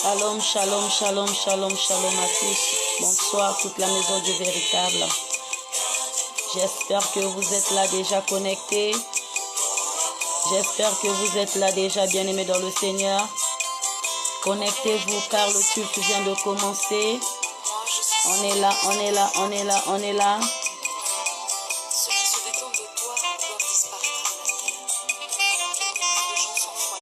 Shalom, shalom, shalom, shalom, shalom à tous. Bonsoir toute la maison du véritable. J'espère que vous êtes là déjà connectés. J'espère que vous êtes là déjà bien-aimés dans le Seigneur. Connectez-vous car le culte vient de commencer. On est là, on est là, on est là, on est là. Ceux qui se détournent de toi doivent disparaître de la terre. Les gens sont froids.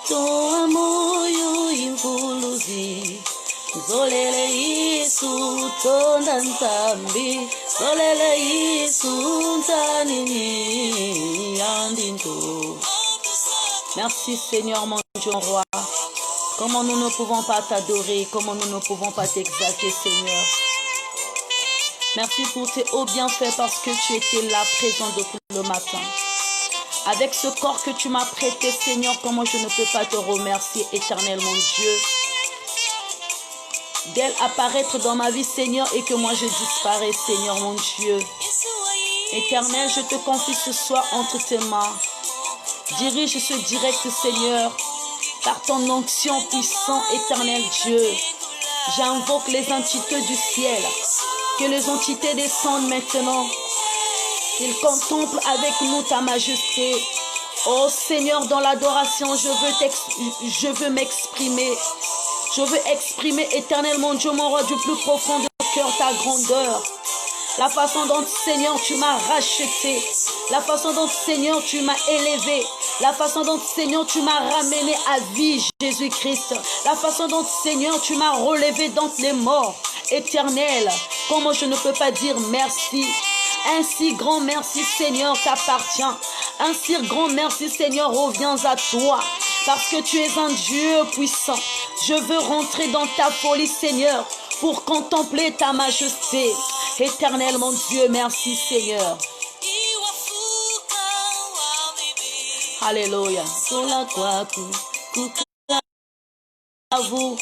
Toa moyo imvuluzi zolele Yesu tonda nzambi zolele Yesu ntanini yandinto. Merci Seigneur mon Dieu roi. Comment nous ne pouvons pas t'adorer, comment nous ne pouvons pas t'exalter Seigneur. Merci pour tes hauts bienfaits parce que tu étais là présent depuis le matin. Avec ce corps que tu m'as prêté, Seigneur, comment je ne peux pas te remercier, éternel mon Dieu. D'elle apparaître dans ma vie, Seigneur, et que moi je disparais, Seigneur mon Dieu. Éternel, je te confie ce soir entre tes mains. Dirige ce direct, Seigneur, par ton onction puissant, éternel Dieu. J'invoque les entités du ciel, que les entités descendent maintenant. Ils contemplent avec nous ta majesté. Oh Seigneur, dans l'adoration, je veux m'exprimer. Je veux exprimer, éternel mon Dieu, mon roi, du plus profond de mon cœur, ta grandeur. La façon dont, Seigneur, tu m'as racheté. La façon dont, Seigneur, tu m'as élevé. La façon dont, Seigneur, tu m'as ramené à vie, Jésus-Christ. La façon dont, Seigneur, tu m'as relevé d'entre les morts. Éternel, comment je ne peux pas dire merci. Un si grand merci, Seigneur, t'appartient. Un si grand merci, Seigneur, revient à toi. Parce que tu es un Dieu puissant. Je veux rentrer dans ta folie, Seigneur, pour contempler ta majesté. Éternel, mon Dieu, merci, Seigneur. Alléluia. À vous.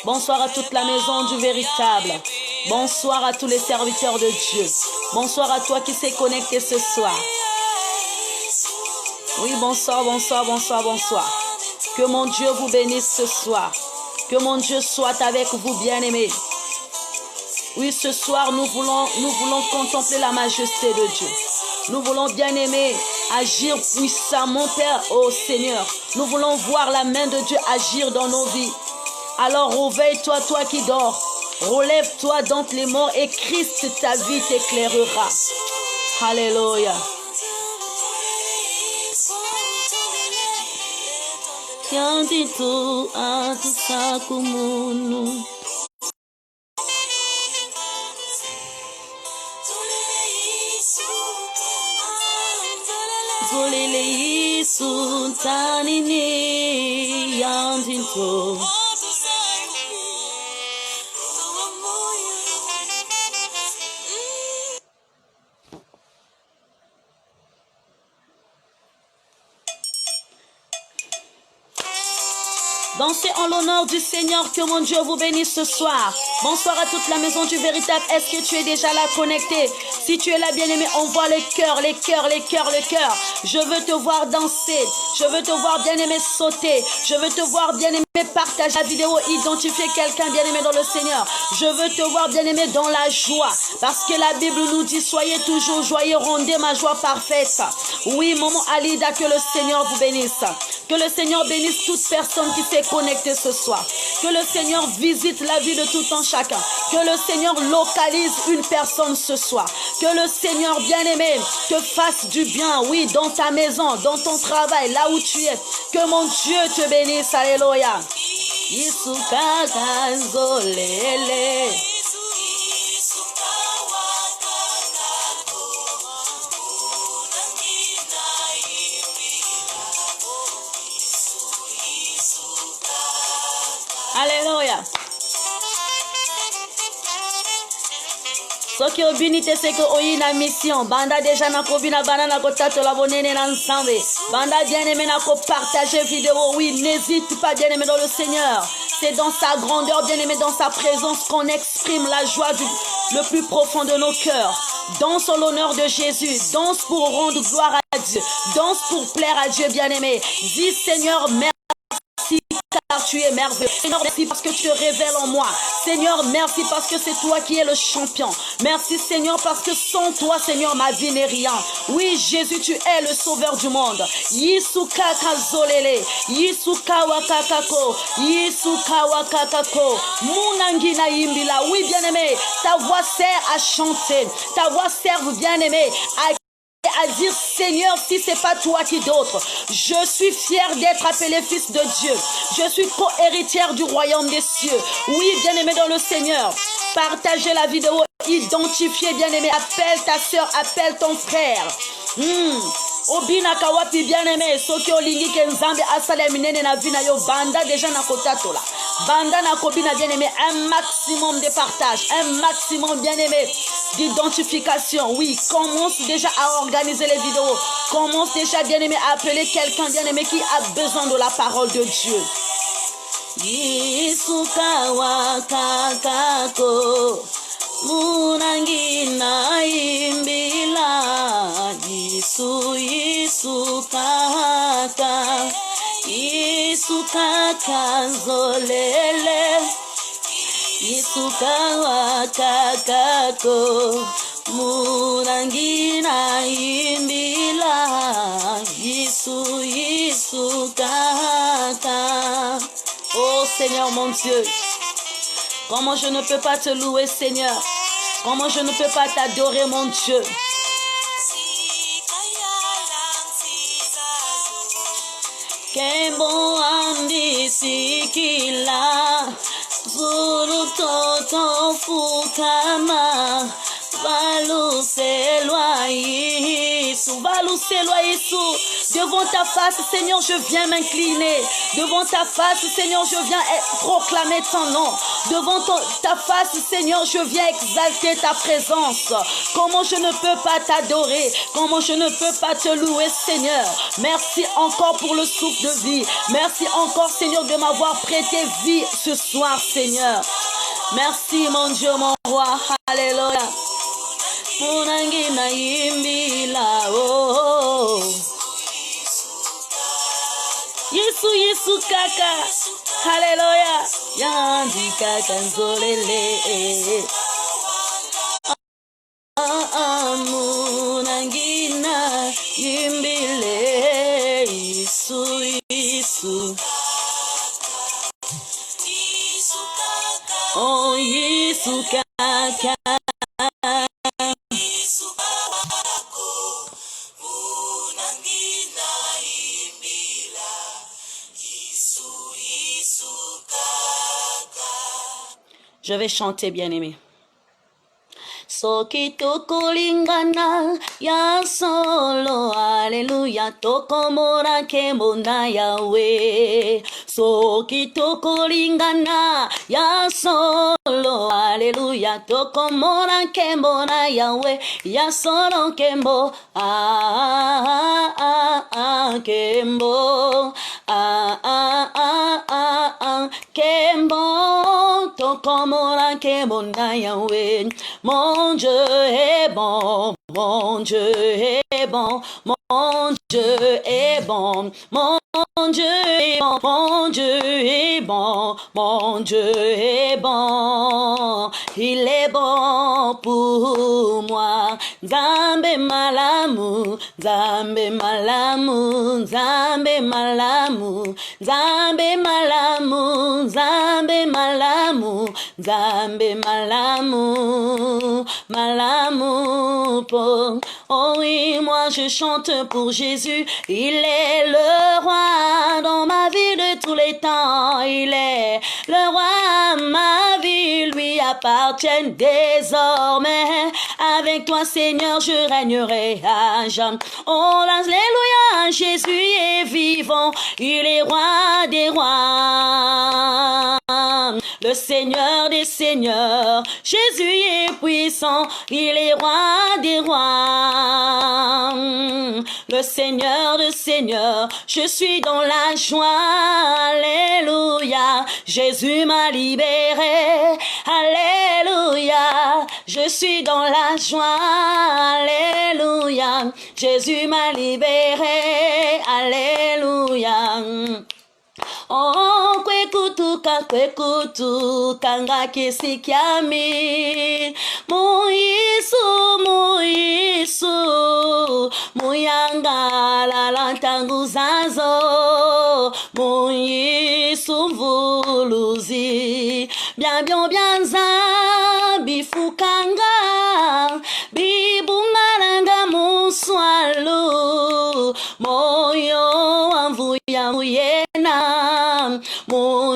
Bonsoir à toute la maison du véritable. Bonsoir à tous les serviteurs de Dieu. Bonsoir à toi qui s'est connecté ce soir. Oui, bonsoir, bonsoir, bonsoir, bonsoir. Que mon Dieu vous bénisse ce soir. Que mon Dieu soit avec vous, bien-aimés. Oui, ce soir, nous voulons contempler la majesté de Dieu. Nous voulons, bien-aimés, agir puissamment, Père, ô Seigneur. Nous voulons voir la main de Dieu agir dans nos vies. Alors, réveille-toi, toi qui dors. Relève-toi d'entre les morts et Christ, ta vie t'éclairera. Alléluia. Yandito atusakumunu. Zolele Yesu tanini yandito. Dansez en l'honneur du Seigneur, que mon Dieu vous bénisse ce soir. Bonsoir à toute la maison du véritable. Est-ce que tu es déjà là connecté? Si tu es là, bien-aimé, envoie les cœurs, les cœurs, les cœurs, les cœurs. Je veux te voir danser. Je veux te voir, bien-aimé, sauter. Je veux te voir, bien-aimé, partager la vidéo, identifier quelqu'un, bien-aimé, dans le Seigneur. Je veux te voir, bien-aimé, dans la joie. Parce que la Bible nous dit, soyez toujours joyeux, rendez ma joie parfaite. Oui, maman Alida, que le Seigneur vous bénisse. Que le Seigneur bénisse toute personne qui s'est connectée ce soir. Que le Seigneur visite la vie de tout un chacun. Que le Seigneur localise une personne ce soir. Que le Seigneur bien-aimé te fasse du bien, oui, dans ta maison, dans ton travail, là où tu es. Que mon Dieu te bénisse. Alléluia. Alléluia. Soki obinite seke oyina mission. Banda déjà na kobina bana na kotato la bonene na ensemble. Banda bien-aimé na ko partager vidéo. Oui, n'hésite pas bien-aimé dans le Seigneur. C'est dans sa grandeur, bien-aimé, dans sa présence qu'on exprime la joie le plus profond de nos cœurs. Danse en l'honneur de Jésus. Danse pour rendre gloire à Dieu. Danse pour plaire à Dieu, bien-aimé. Dis Seigneur, merci. Car tu es merveilleux. Seigneur, merci parce que tu te révèles en moi. Seigneur, merci parce que c'est toi qui es le champion. Merci Seigneur parce que sans toi, Seigneur, ma vie n'est rien. Oui, Jésus, tu es le sauveur du monde. Yisuka kazolele, Yisuka wakakako, Yisuka wakakako, Munangina imbila. Oui, bien-aimé, ta voix sert à chanter. Ta voix sert, bien-aimé, à dire Seigneur, si c'est pas toi, qui d'autre? Je suis fière d'être appelée fils de Dieu. Je suis co-héritière du royaume des cieux. Oui, bien-aimé dans le Seigneur, partagez la vidéo, identifiez, bien-aimé, appelle ta soeur, appelle ton frère. Obina kawapi bien-aimé, soki olingi ke nzambe asala minene na vina yo banda déjà na kotatola. Banda na kobina bien-aimé, un maximum de partage, un maximum bien-aimé d'identification. Oui, commence déjà à organiser les vidéos. Commence déjà bien-aimé à appeler quelqu'un bien-aimé qui a besoin de la parole de Dieu. Yisuka wakakako Munangina imbila Yisukaka Yisukaka zolele Yisukakako Munangina imbila Yisukaka. Oh Seigneur mon Dieu, comment je ne peux pas te louer Seigneur, comment je ne peux pas t'adorer mon Dieu. Kembo andi sikila Zuru toto fukama Valou selwa Yesu, valou selwa Yesu. Devant ta face, Seigneur, je viens m'incliner. Devant ta face, Seigneur, je viens proclamer ton nom. Devant ta face, Seigneur, je viens exalter ta présence. Comment je ne peux pas t'adorer? Comment je ne peux pas te louer, Seigneur? Merci encore pour le souffle de vie. Merci encore, Seigneur, de m'avoir prêté vie ce soir, Seigneur. Merci, mon Dieu, mon roi. Alléluia. Munangina imbila oh Yesu Yesu kaka Hallelujah Yandi kaka nzolele Munangina imbile Yesu Yesu Oh Yesu kaka Je vais chanter, bien-aimé. Soki tokolingana ya solo, alléluia, tokomora kemona Yahweh. Soki tokolingana ya solo, alléluia. Alléluia. Tokomona kembo na Yahweh. Yasono kembo. Kembo. Kembo. Tokomona kembo na Yahweh. Mon Dieu est bon. Mon Dieu est bon. Mon Dieu est bon. Mon Dieu est bon, mon Dieu est bon, mon Dieu est bon, il est bon pour moi. Nzambe malamu, Nzambe malamu, Nzambe malamu, Nzambe malamu, Nzambe malamu, Nzambe malamu, malamu pour. Oh oui, moi je chante pour Jésus, il est le roi dans ma vie de tous les temps, il est le roi, ma vie lui appartient désormais. Avec toi Seigneur je régnerai à jamais. Oh alléluia, Jésus est vivant, il est roi des rois, le Seigneur des seigneurs. Jésus est puissant, il est roi des rois, le Seigneur des seigneurs. Je suis dans la joie, alléluia. Jésus m'a libéré, alléluia. Je suis dans la joie, alléluia. Jésus m'a libéré, alléluia. Oh, kwekutu kanga kisikiami. Muisu, muyanga lalantangu zazo. Muisu mvuluzi. Bien zambi fukanga. Bibungaranga muswalu. Moyo amvuya muyena.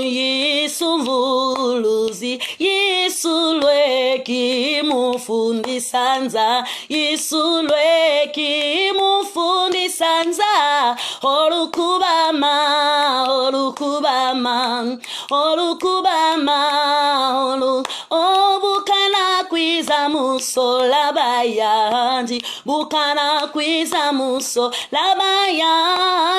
Yesu mvuluzi, Yesu lweki mufundi sanza, Yesu lweki mufundi sanza. Olukubama, bukana kwiza muso labayandi, bukana kwiza muso labayandi.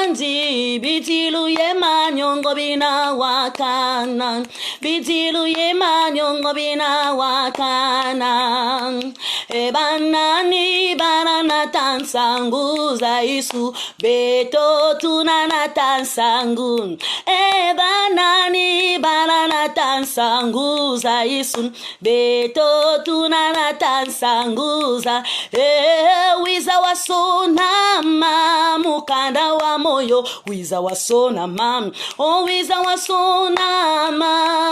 Bitilu yema nyongo bina wakana, bitilu yema nyongo bina wakana. Ebanani banana tansangu za Isu, beto tunana tansangu. Ebanani banana tansangu za Isu, beto tunana tansangu za. Wiza wasona mukanda wa moyo, wiza wasona oh wiza wasona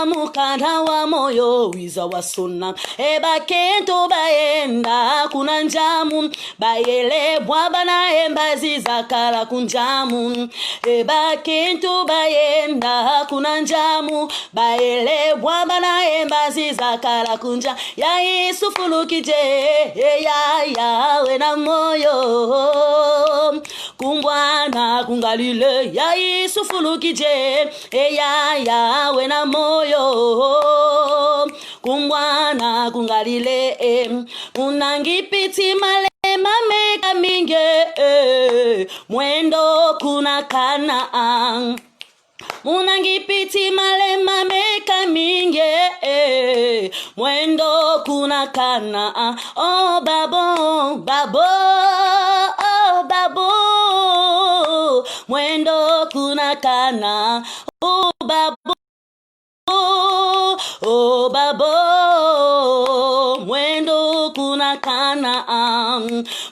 mukanda wa moyo, wiza wasona. Eba kento baenda kunanjamu, bayele bwabana embazi zakala kunjamu. Eba kento baenda kunanjamu, bayele bwabana embazi zakala kunja. Ya Yesu fulukije, ya wena moyo. Kumbwana kungalile, ya Yesu fulukije, ya wena moyo. Kumbwana kungalile, unangipiti malema meka minge, mwendo kuna kana. Munangipiti malema meka minge, mwendo kuna kana. Oh babo, oh babo, mwendo kuna kana. Oh babo, oh babo, mwendo kuna kana.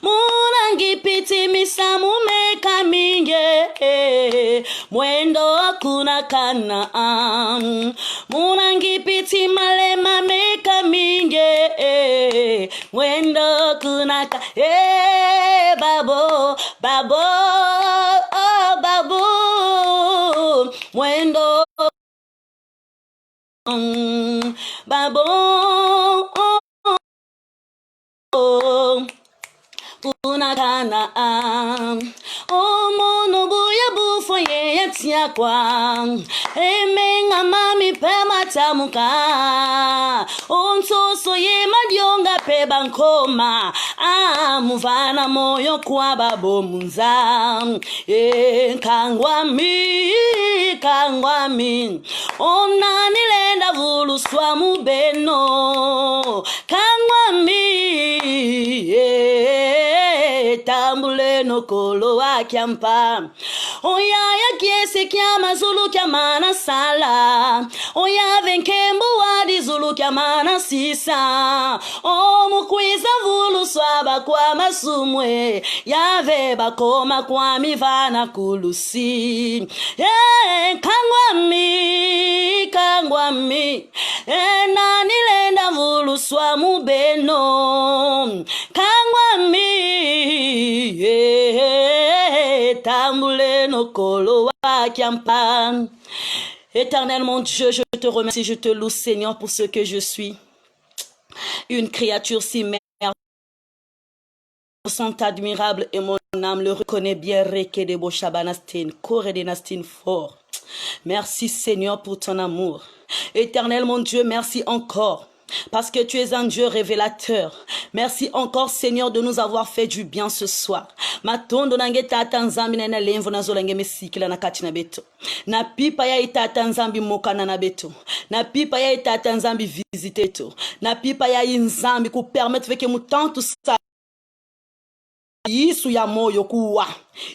Munangipiti misamu meka minge, mwendo kuna kana. Munangipiti malema meka minge, mwendo kuna kana. Babo, oh babo, mwendo babo, kuna kana. Oh mono buya bufo ye yatia, yakwa emenga mami pe matamuka onsoso ye madionga pe bankoma muvana moyo kwa babo munza kangwami onanilenda vuluswa mubeno kangwami tambule no kolo wa kiampa oya ya kiese kiama zulu kiamana sala oya venkembo wadi zulu kiamana sisa mukwiza vulu swaba kwa masumwe yave bakoma kwa mivana kulusi kangwami nanilenda vulu swa mubeno kangwami tambule no kolo wa kiampa. Éternel mon Dieu, je te remercie, je te loue Seigneur pour ce que je suis. Une créature si merveilleuse, sont admirables et mon âme le reconnaît bien. Rekedebo shabanastin, koredenastin fort. Merci Seigneur pour ton amour. Éternel mon Dieu, merci encore. Parce que tu es un Dieu révélateur. Merci encore Seigneur de nous avoir fait du bien ce soir. Matondo nange tata nzambi na lemvo na zolange mesikila na kati na beto. Na pipa ya itata nzambi mokana na beto. Na pipa ya itata nzambi visite to. Na pipa ya nzambi ku permettre que mutanto sa Isu ya moyo kuwa.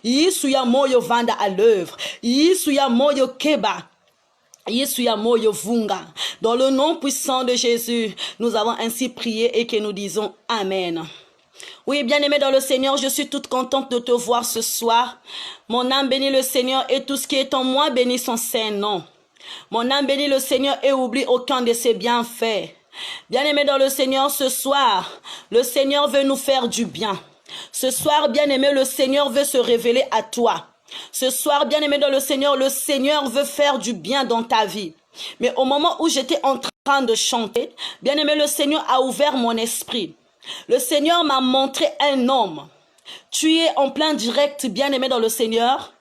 Isu ya moyo vanda à l'œuvre. Isu ya moyo keba. Dans le nom puissant de Jésus, nous avons ainsi prié et que nous disons Amen. Oui, bien-aimé dans le Seigneur, je suis toute contente de te voir ce soir. Mon âme bénit le Seigneur et tout ce qui est en moi bénit son saint nom. Mon âme bénit le Seigneur et oublie aucun de ses bienfaits. Bien-aimé dans le Seigneur, ce soir, le Seigneur veut nous faire du bien. Ce soir, bien-aimé, le Seigneur veut se révéler à toi. Ce soir, bien-aimé dans le Seigneur veut faire du bien dans ta vie. Mais au moment où j'étais en train de chanter, bien-aimé, le Seigneur a ouvert mon esprit. Le Seigneur m'a montré un homme. Tu es en plein direct, bien-aimé dans le Seigneur.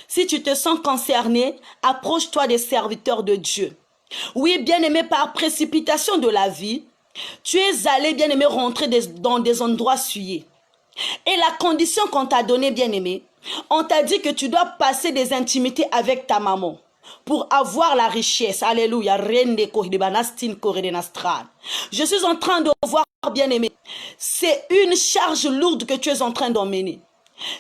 Si tu te sens concerné, approche-toi des serviteurs de Dieu. Oui, bien-aimé, par précipitation de la vie, tu es allé, bien-aimé, rentrer dans des endroits souillés. Et la condition qu'on t'a donnée, bien-aimé, on t'a dit que tu dois passer des intimités avec ta maman pour avoir la richesse. Alléluia. Je suis en train de voir, bien-aimé, c'est une charge lourde que tu es en train d'emmener.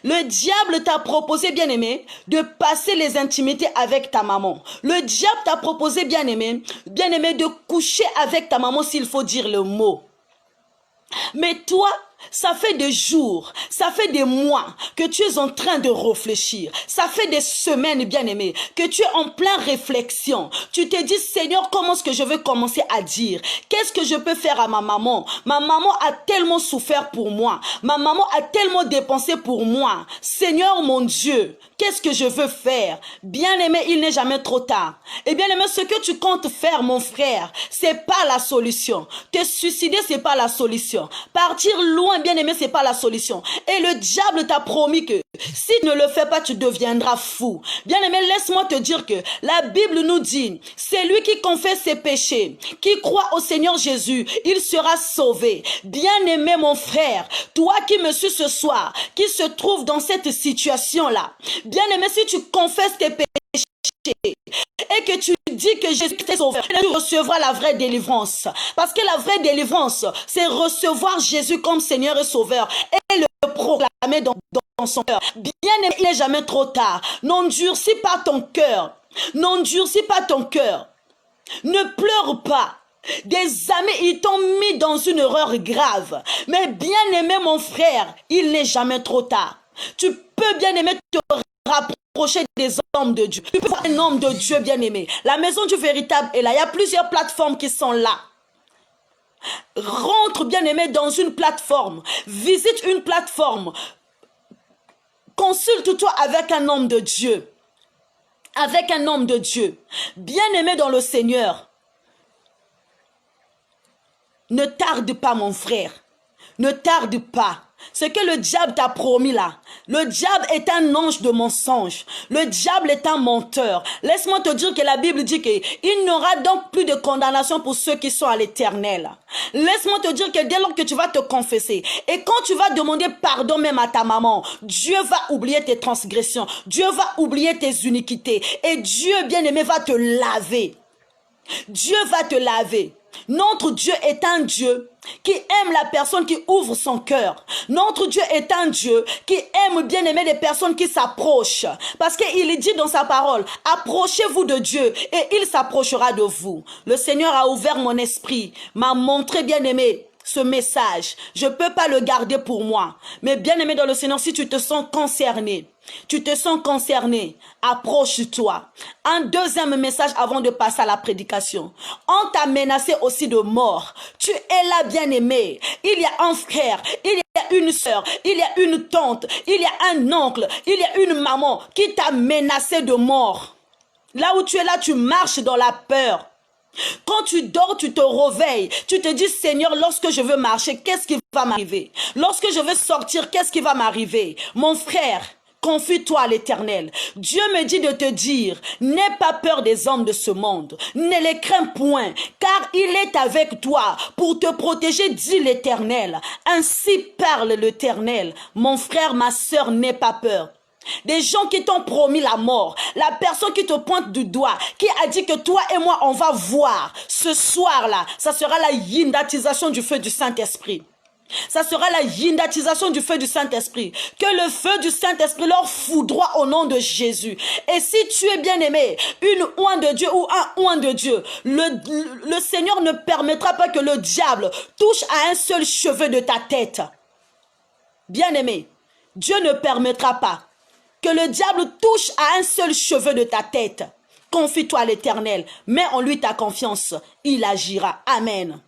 Le diable t'a proposé, bien-aimé, de passer les intimités avec ta maman. Le diable t'a proposé, bien-aimé, de coucher avec ta maman s'il faut dire le mot. Mais toi, ça fait des jours, ça fait des mois que tu es en train de réfléchir. Ça fait des semaines, bien-aimé, que tu es en pleine réflexion. Tu te dis, Seigneur, comment est-ce que je vais commencer à dire? Qu'est-ce que je peux faire à ma maman? Ma maman a tellement souffert pour moi. Ma maman a tellement dépensé pour moi. Seigneur, mon Dieu, qu'est-ce que je veux faire? Bien-aimé, il n'est jamais trop tard. Et bien-aimé, ce que tu comptes faire, mon frère, c'est pas la solution. Te suicider, c'est pas la solution. Partir loin, bien-aimé, c'est pas la solution. Et le diable t'a promis que si tu ne le fais pas, tu deviendras fou. Bien-aimé, laisse-moi te dire que la Bible nous dit, c'est lui qui confesse ses péchés, qui croit au Seigneur Jésus, il sera sauvé. Bien-aimé, mon frère, toi qui me suis ce soir, qui se trouve dans cette situation-là, bien-aimé, si tu confesses tes péchés, et que tu dis que Jésus t'est sauvé, tu recevras la vraie délivrance. Parce que la vraie délivrance, c'est recevoir Jésus comme Seigneur et Sauveur et le proclamer dans son cœur. Bien-aimé, il n'est jamais trop tard. N'endurcis pas ton cœur. N'endurcis pas ton cœur. Ne pleure pas. Des amis, ils t'ont mis dans une erreur grave. Mais bien-aimé, mon frère, il n'est jamais trop tard. Tu peux, bien-aimé, te rapprocher des hommes de Dieu. Tu peux voir un homme de Dieu, bien-aimé. La maison du véritable est là. Il y a plusieurs plateformes qui sont là. Rentre, bien-aimé, dans une plateforme. Visite une plateforme. Consulte-toi avec un homme de Dieu. Avec un homme de Dieu. Bien-aimé dans le Seigneur. Ne tarde pas, mon frère. Ne tarde pas. ce que le diable t'a promis là. Le diable est un ange de mensonge. Le diable est un menteur. Laisse-moi te dire que la Bible dit qu'il n'y aura donc plus de condamnation pour ceux qui sont à l'éternel. Laisse-moi te dire que dès lors que tu vas te confesser et quand tu vas demander pardon même à ta maman, Dieu va oublier tes transgressions. Dieu va oublier tes iniquités. Et Dieu bien-aimé va te laver. Dieu va te laver. Notre Dieu est un Dieu qui aime la personne qui ouvre son cœur. Notre Dieu est un Dieu qui aime bien aimer les personnes qui s'approchent. Parce qu'il dit dans sa parole, approchez-vous de Dieu et il s'approchera de vous. Le Seigneur a ouvert mon esprit, m'a montré bien aimé ce message. Je ne peux pas le garder pour moi. Mais bien aimé dans le Seigneur, si tu te sens concerné, approche-toi. Un deuxième message avant de passer à la prédication. On t'a menacé aussi de mort. Tu es là, bien-aimé. Il y a un frère, il y a une soeur, il y a une tante, il y a un oncle, il y a une maman qui t'a menacé de mort. Là où tu es là, tu marches dans la peur. Quand tu dors, tu te réveilles. Tu te dis, Seigneur, lorsque je veux marcher, qu'est-ce qui va m'arriver? Lorsque je veux sortir, qu'est-ce qui va m'arriver? Mon frère, confie-toi à l'Éternel. Dieu me dit de te dire, n'aie pas peur des hommes de ce monde. Ne les crains point, car il est avec toi pour te protéger, dit l'Éternel. Ainsi parle l'Éternel. Mon frère, ma sœur, n'aie pas peur. Des gens qui t'ont promis la mort, la personne qui te pointe du doigt, qui a dit que toi et moi on va voir ce soir-là, ça sera la yindatisation du feu du Saint-Esprit. Ça sera la yindatisation du feu du Saint-Esprit. Que le feu du Saint-Esprit leur foudroie au nom de Jésus. Et si tu es bien aimé, une oint de Dieu ou un oint de Dieu, le Seigneur ne permettra pas que le diable touche à un seul cheveu de ta tête. Bien aimé, Dieu ne permettra pas que le diable touche à un seul cheveu de ta tête. Confie-toi à l'Éternel. Mets en lui ta confiance. Il agira. Amen.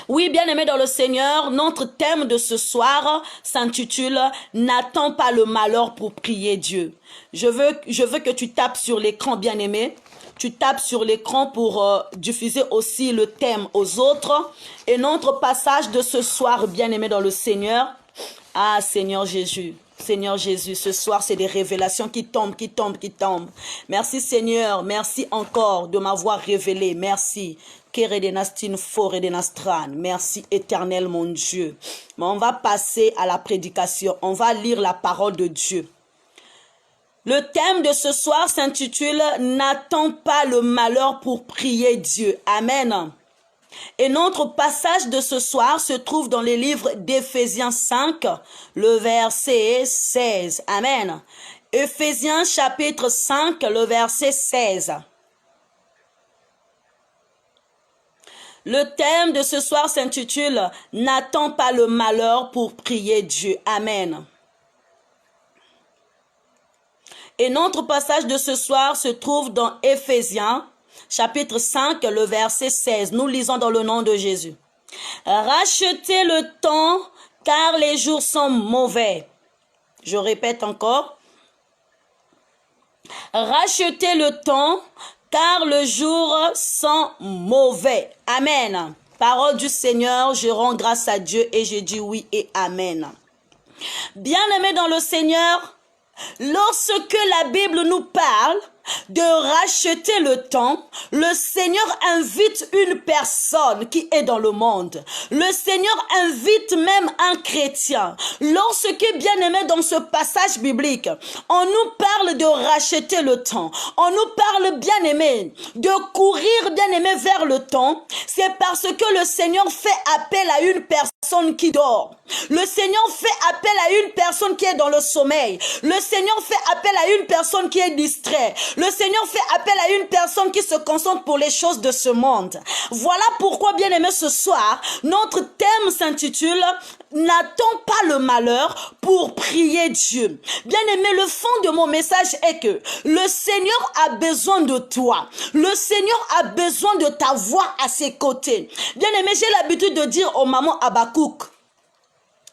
Oui, bien-aimé dans le Seigneur, notre thème de ce soir s'intitule « N'attends pas le malheur pour prier Dieu ». Je veux que tu tapes sur l'écran, bien-aimé. Tu tapes sur l'écran pour diffuser aussi le thème aux autres. Et notre passage de ce soir, bien-aimé dans le Seigneur, ah Seigneur Jésus. Seigneur Jésus, ce soir, c'est des révélations qui tombent. Merci Seigneur, merci encore de m'avoir révélé. Merci. Merci éternel mon Dieu. Mais on va passer à la prédication. On va lire la parole de Dieu. Le thème de ce soir s'intitule « N'attends pas le malheur pour prier Dieu ». Amen. Et notre passage de ce soir se trouve dans les livres d'Éphésiens 5, le verset 16. Amen. Éphésiens chapitre 5, le verset 16. Le thème de ce soir s'intitule « N'attends pas le malheur pour prier Dieu ». Amen. Et notre passage de ce soir se trouve dans Éphésiens chapitre 5, le verset 16. Nous lisons dans le nom de Jésus. Rachetez le temps, car les jours sont mauvais. Je répète encore. Rachetez le temps, car les jours sont mauvais. Amen. Parole du Seigneur, je rends grâce à Dieu et je dis oui et amen. Bien-aimés dans le Seigneur, lorsque la Bible nous parle de racheter le temps, le Seigneur invite une personne qui est dans le monde. Le Seigneur invite même un chrétien. Lorsque, bien aimé, dans ce passage biblique, on nous parle de racheter le temps. On nous parle, bien aimé, de courir, bien aimé, vers le temps. C'est parce que le Seigneur fait appel à une personne qui dort. Le Seigneur fait appel à une personne qui est dans le sommeil. Le Seigneur fait appel à une personne qui est distraite. Le Seigneur fait appel à une personne qui se concentre pour les choses de ce monde. Voilà pourquoi, bien aimé, ce soir, notre thème s'intitule « N'attends pas le malheur pour prier Dieu ». Bien aimé, le fond de mon message est que le Seigneur a besoin de toi. Le Seigneur a besoin de t'avoir à ses côtés. Bien aimé, j'ai l'habitude de dire aux mamans Habakkuk,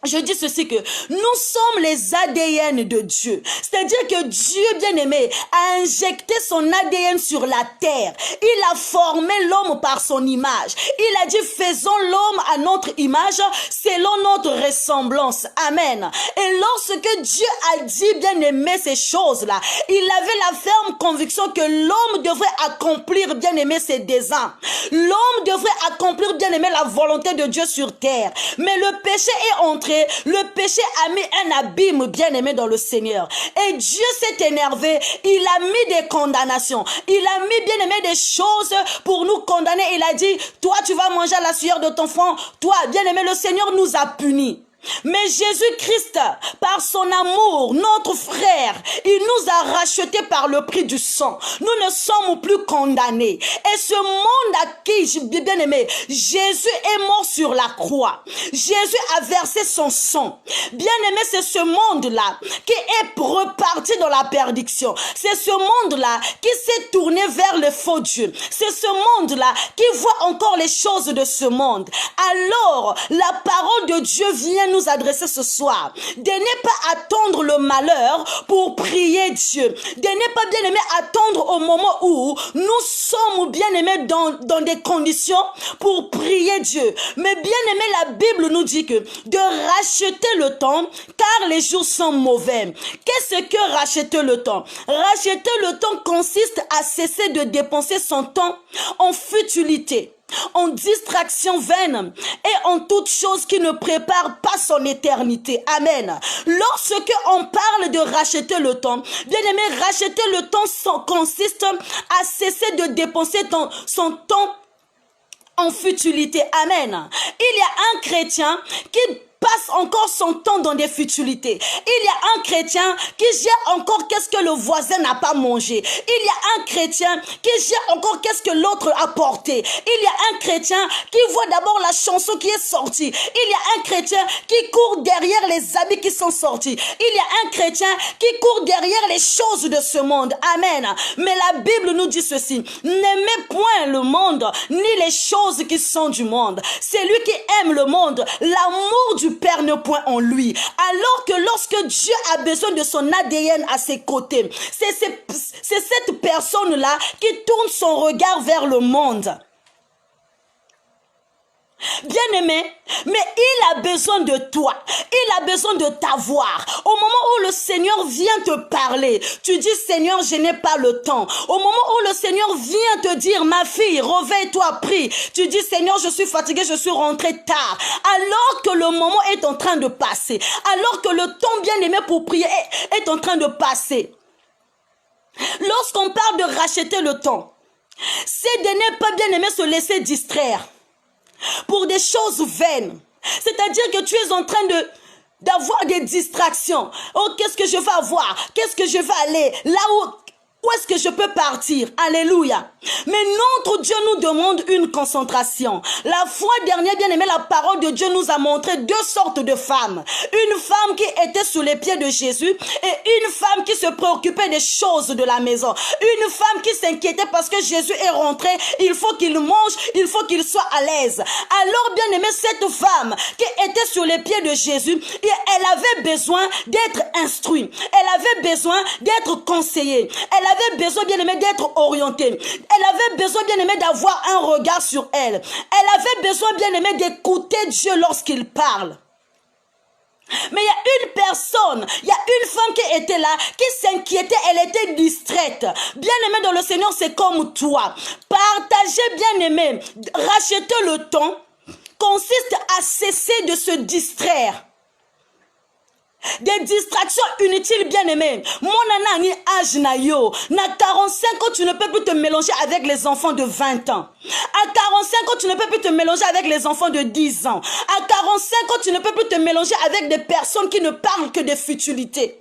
je dis ceci que nous sommes les ADN de Dieu. C'est-à-dire que Dieu, bien-aimé, a injecté son ADN sur la terre. Il a formé l'homme par son image. Il a dit, faisons l'homme à notre image, selon notre ressemblance. Amen. Et lorsque Dieu a dit, bien-aimé, ces choses-là, il avait la ferme conviction que l'homme devrait accomplir, bien-aimé, ses désirs. L'homme devrait accomplir, bien-aimé, la volonté de Dieu sur terre. Mais le péché est entré. Le péché a mis un abîme, bien-aimé, dans le Seigneur. Et Dieu s'est énervé. Il a mis des condamnations. Il a mis, bien-aimé, des choses pour nous condamner. Il a dit, toi, tu vas manger à la sueur de ton front. Toi, bien-aimé, le Seigneur nous a punis. Mais Jésus-Christ, par son amour, notre frère, il nous a rachetés par le prix du sang. Nous ne sommes plus condamnés. Et ce monde à qui, bien aimé, Jésus est mort sur la croix. Jésus a versé son sang. Bien aimé, c'est ce monde-là qui est reparti dans la perdition. C'est ce monde-là qui s'est tourné vers le faux Dieu. C'est ce monde-là qui voit encore les choses de ce monde. Alors, la parole de Dieu vient nous adresser ce soir, de ne pas attendre le malheur pour prier Dieu, de ne pas, bien aimé, attendre au moment où nous sommes, bien aimés, dans des conditions pour prier Dieu. Mais bien aimé, la Bible nous dit que de racheter le temps, car les jours sont mauvais. Qu'est-ce que racheter le temps? Racheter le temps consiste à cesser de dépenser son temps en futilité, en distraction vaine et en toute chose qui ne prépare pas son éternité. Amen. Lorsque on parle de racheter le temps, bien aimé, racheter le temps consiste à cesser de dépenser son temps en futilité. Amen. Il y a un chrétien qui passe encore son temps dans des futilités. Il y a un chrétien qui gère encore qu'est-ce que le voisin n'a pas mangé. Il y a un chrétien qui gère encore qu'est-ce que l'autre a porté. Il y a un chrétien qui voit d'abord la chanson qui est sortie. Il y a un chrétien qui court derrière les habits qui sont sortis. Il y a un chrétien qui court derrière les choses de ce monde. Amen. Mais la Bible nous dit ceci: n'aimez point le monde, ni les choses qui sont du monde. Celui qui aime le monde, l'amour du Père ne point en lui. Alors que lorsque Dieu a besoin de son ADN à ses côtés, c'est cette personne-là qui tourne son regard vers le monde. Bien-aimé, mais il a besoin de toi. Il a besoin de t'avoir. Au moment où le Seigneur vient te parler, tu dis, Seigneur, je n'ai pas le temps. Au moment où le Seigneur vient te dire, ma fille, réveille-toi, prie. Tu dis, Seigneur, je suis fatigué, je suis rentré tard. Alors que le moment est en train de passer. Alors que le temps bien-aimé pour prier est en train de passer. Lorsqu'on parle de racheter le temps, c'est de ne pas, bien-aimé, se laisser distraire pour des choses vaines. C'est-à-dire que tu es en train d'avoir des distractions. Oh, qu'est-ce que je vais avoir? Qu'est-ce que je vais aller? Là où est-ce que je peux partir? Alléluia. Mais notre Dieu nous demande une concentration. La fois dernière, bien aimé, la parole de Dieu nous a montré deux sortes de femmes. Une femme qui était sous les pieds de Jésus et une femme qui se préoccupait des choses de la maison. Une femme qui s'inquiétait parce que Jésus est rentré. Il faut qu'il mange, il faut qu'il soit à l'aise. Alors, bien aimé, cette femme qui était sur les pieds de Jésus, elle avait besoin d'être instruite. Elle avait besoin d'être conseillée. Elle avait besoin, bien aimé, d'être orientée. Elle avait besoin, bien aimé, d'avoir un regard sur elle. Elle avait besoin, bien aimé, d'écouter Dieu lorsqu'il parle. Mais il y a une personne, il y a une femme qui était là, qui s'inquiétait, elle était distraite. Bien aimé dans le Seigneur, c'est comme toi. Partager, bien aimé, racheter le temps consiste à cesser de se distraire. Des distractions inutiles, bien aimé. Mon nana, âge na yo. Na 45 ans, tu ne peux plus te mélanger avec les enfants de 20 ans. À 45 ans, tu ne peux plus te mélanger avec les enfants de 10 ans. À 45 ans, tu ne peux plus te mélanger avec des personnes qui ne parlent que de futilités.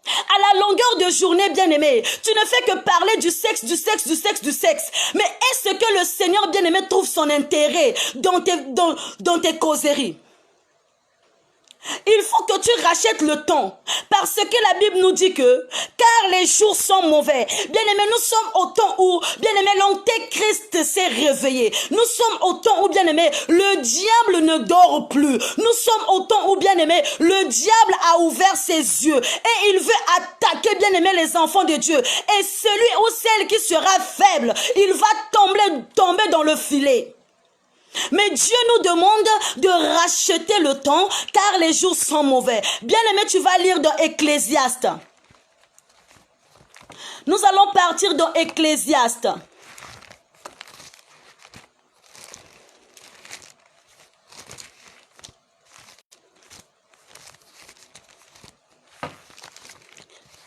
À la longueur de journée, bien-aimé, tu ne fais que parler du sexe, du sexe, du sexe, du sexe. Mais est-ce que le Seigneur, bien-aimé, trouve son intérêt dans tes causeries? Il faut que tu rachètes le temps. Parce que la Bible nous dit que, car les jours sont mauvais. Bien-aimés, nous sommes au temps où, bien-aimés, l'antéchrist s'est réveillé. Nous sommes au temps où, bien-aimés, le diable ne dort plus. Nous sommes au temps où, bien-aimés, le diable a ouvert ses yeux. Et il veut attaquer, bien-aimés, les enfants de Dieu. Et celui ou celle qui sera faible, il va tomber dans le filet. Mais Dieu nous demande de racheter le temps car les jours sont mauvais. Bien-aimé, tu vas lire dans Ecclésiaste. Nous allons partir dans Ecclésiaste.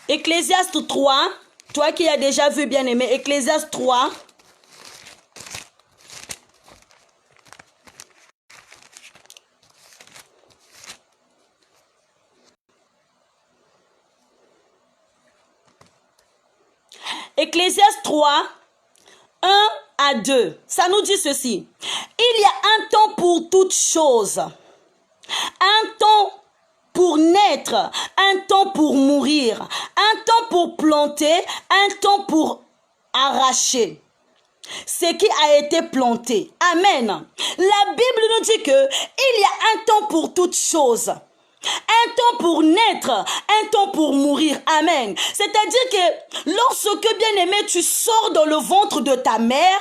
Ecclésiaste 3, toi qui as déjà vu, bien-aimé, Ecclésiaste 3. Ecclésiaste 3, 1 à 2, ça nous dit ceci. Il y a un temps pour toutes choses, un temps pour naître, un temps pour mourir, un temps pour planter, un temps pour arracher ce qui a été planté. Amen. La Bible nous dit que il y a un temps pour toutes choses. Un temps pour naître, un temps pour mourir. Amen. C'est-à-dire que lorsque, bien-aimé, tu sors dans le ventre de ta mère,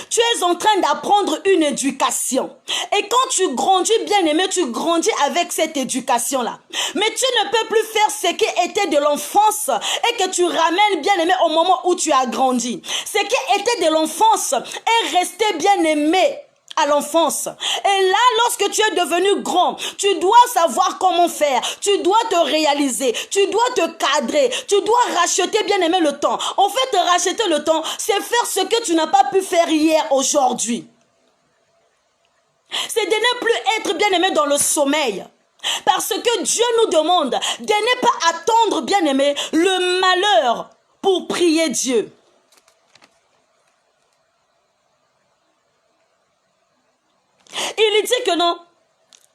tu es en train d'apprendre une éducation. Et quand tu grandis, bien-aimé, tu grandis avec cette éducation-là. Mais tu ne peux plus faire ce qui était de l'enfance et que tu ramènes, bien-aimé, au moment où tu as grandi. Ce qui était de l'enfance est resté, bien-aimé, à l'enfance. Et là, lorsque tu es devenu grand, tu dois savoir comment faire. Tu dois te réaliser. Tu dois te cadrer. Tu dois racheter, bien aimé, le temps. En fait, racheter le temps, c'est faire ce que tu n'as pas pu faire hier, aujourd'hui. C'est de ne plus être, bien aimé, dans le sommeil. Parce que Dieu nous demande de ne pas attendre, bien aimé, le malheur pour prier Dieu. Il dit que non,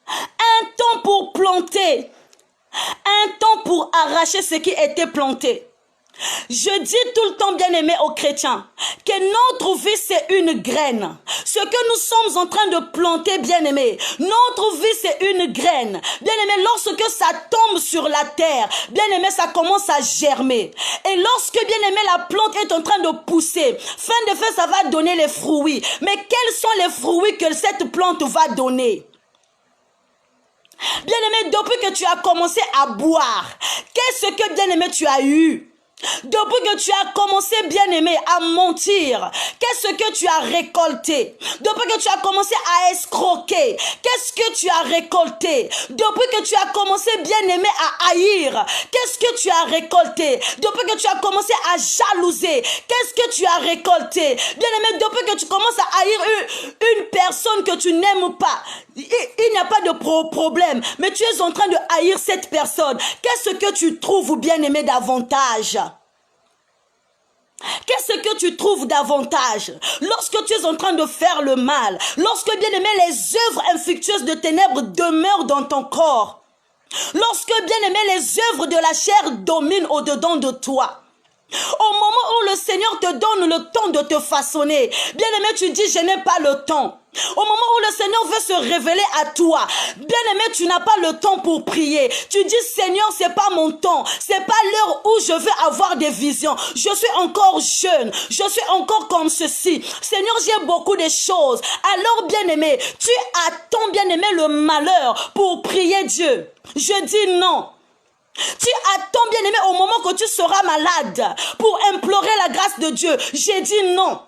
un temps pour planter, un temps pour arracher ce qui était planté. Je dis tout le temps, bien aimé aux chrétiens, que notre vie c'est une graine. Ce que nous sommes en train de planter, bien aimé, notre vie c'est une graine. Bien aimé, lorsque ça tombe sur la terre, bien aimé, ça commence à germer. Et lorsque, bien aimé, la plante est en train de pousser, fin de fait, ça va donner les fruits. Mais quels sont les fruits que cette plante va donner? Bien aimé, depuis que tu as commencé à boire, qu'est-ce que, bien aimé, tu as eu? Depuis que tu as commencé, bien aimé, à mentir, qu'est-ce que tu as récolté? Depuis que tu as commencé à escroquer, qu'est-ce que tu as récolté? Depuis que tu as commencé, bien aimé, à haïr, qu'est-ce que tu as récolté? Depuis que tu as commencé à jalouser, qu'est-ce que tu as récolté? Bien aimé, depuis que tu commences à haïr une personne que tu n'aimes pas, il n'y a pas de problème, mais tu es en train de haïr cette personne. Qu'est-ce que tu trouves, bien aimé, davantage? Qu'est-ce que tu trouves davantage lorsque tu es en train de faire le mal, lorsque, bien aimé, les œuvres infructueuses de ténèbres demeurent dans ton corps, lorsque, bien aimé, les œuvres de la chair dominent au-dedans de toi? Au moment où le Seigneur te donne le temps de te façonner, bien aimé, tu dis je n'ai pas le temps. Au moment où le Seigneur veut se révéler à toi, bien aimé, tu n'as pas le temps pour prier. Tu dis Seigneur, c'est pas mon temps, c'est pas l'heure où je vais avoir des visions. Je suis encore jeune, je suis encore comme ceci. Seigneur, j'ai beaucoup de choses. Alors, bien aimé, tu attends, bien aimé, le malheur pour prier Dieu. Je dis non. Tu attends, bien aimé, au moment que tu seras malade pour implorer la grâce de Dieu. J'ai dit non.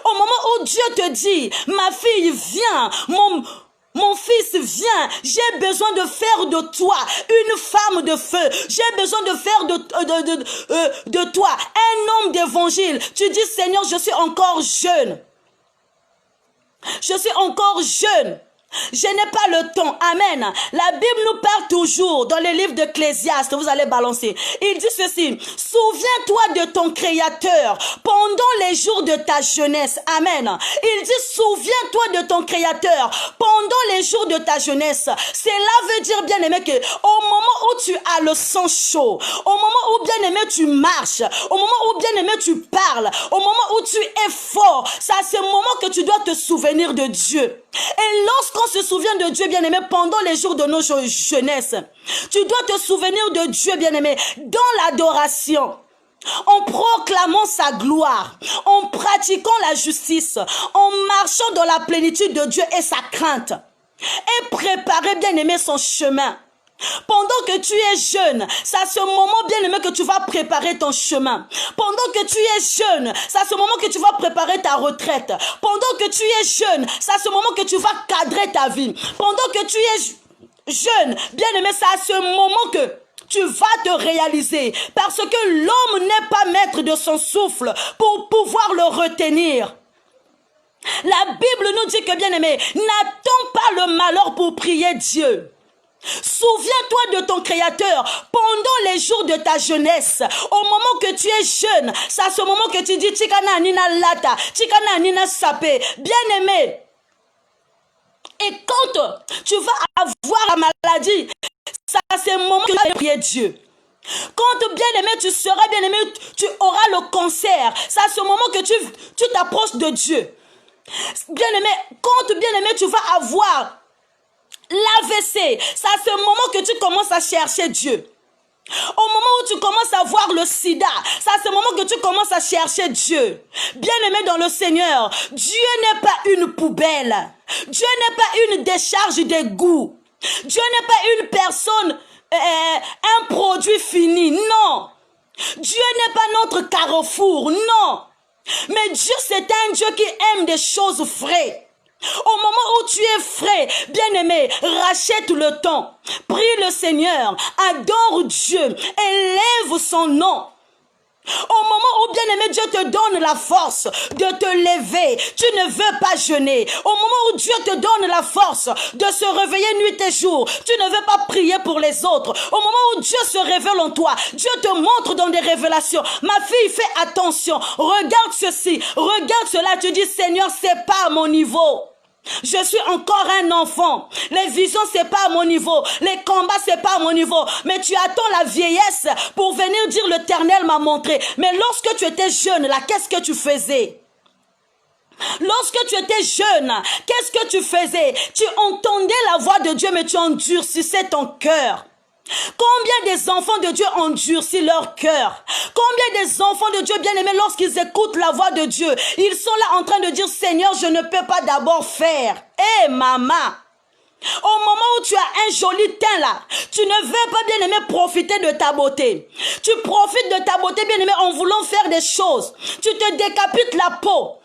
Au moment où Dieu te dit, ma fille, viens, mon fils, viens, j'ai besoin de faire de toi une femme de feu. J'ai besoin de faire de toi un homme d'évangile. Tu dis, Seigneur, je suis encore jeune. Je suis encore jeune. Je n'ai pas le temps. Amen. La Bible nous parle toujours dans les livres d'Ecclésiaste. Vous allez balancer. Il dit ceci. Souviens-toi de ton Créateur pendant les jours de ta jeunesse. Amen. Il dit souviens-toi de ton Créateur pendant les jours de ta jeunesse. Cela veut dire, bien aimé, que au moment où tu as le sang chaud, au moment où, bien aimé, tu marches, au moment où, bien aimé, tu parles, au moment où tu es fort, c'est à ce moment que tu dois te souvenir de Dieu. Et lorsqu'on se souvient de Dieu, bien-aimé, pendant les jours de nos jeunesse, tu dois te souvenir de Dieu, bien-aimé, dans l'adoration, en proclamant sa gloire, en pratiquant la justice, en marchant dans la plénitude de Dieu et sa crainte, et préparer, bien-aimé, son chemin. Pendant que tu es jeune, c'est à ce moment, bien aimé, que tu vas préparer ton chemin. Pendant que tu es jeune, c'est à ce moment que tu vas préparer ta retraite. Pendant que tu es jeune, c'est à ce moment que tu vas cadrer ta vie. Pendant que tu es jeune, bien aimé, c'est à ce moment que tu vas te réaliser. Parce que l'homme n'est pas maître de son souffle pour pouvoir le retenir. La Bible nous dit que, bien aimé, n'attends pas le malheur pour prier Dieu. Souviens-toi de ton Créateur pendant les jours de ta jeunesse. Au moment que tu es jeune, c'est à ce moment que tu dis Tikana Nina Lata, Tikana Nina Sapé. Bien aimé. Et quand tu vas avoir la maladie, c'est à ce moment que tu vas prier Dieu. Quand bien aimé, tu seras bien aimé, tu auras le cancer. C'est à ce moment que tu t'approches de Dieu. Bien aimé, quand bien aimé, tu vas avoir l'AVC, c'est à ce moment que tu commences à chercher Dieu. Au moment où tu commences à voir le sida, c'est à ce moment que tu commences à chercher Dieu. Bien-aimé dans le Seigneur, Dieu n'est pas une poubelle. Dieu n'est pas une décharge d'égout. Dieu n'est pas une personne, un produit fini. Non. Dieu n'est pas notre carrefour. Non. Mais Dieu, c'est un Dieu qui aime des choses vraies. Au moment où tu es frais, bien-aimé, rachète le temps. Prie le Seigneur, adore Dieu, élève son nom. Au moment où, bien-aimé, Dieu te donne la force de te lever, tu ne veux pas jeûner. Au moment où Dieu te donne la force de se réveiller nuit et jour, tu ne veux pas prier pour les autres. Au moment où Dieu se révèle en toi, Dieu te montre dans des révélations. Ma fille, fais attention, regarde ceci, regarde cela. Tu dis, Seigneur, c'est pas à mon niveau. Je suis encore un enfant. Les visions, c'est pas à mon niveau. Les combats, c'est pas à mon niveau. Mais tu attends la vieillesse pour venir dire l'Éternel m'a montré. Mais lorsque tu étais jeune, là, qu'est-ce que tu faisais? Lorsque tu étais jeune, qu'est-ce que tu faisais? Tu entendais la voix de Dieu, mais tu endurcissais ton cœur. Combien des enfants de Dieu endurcissent leur cœur? Combien des enfants de Dieu bien-aimés, lorsqu'ils écoutent la voix de Dieu, ils sont là en train de dire, Seigneur, je ne peux pas d'abord faire. Hé, maman, au moment où tu as un joli teint là, tu ne veux pas bien-aimé profiter de ta beauté. Tu profites de ta beauté bien-aimé en voulant faire des choses. Tu te décapites la peau.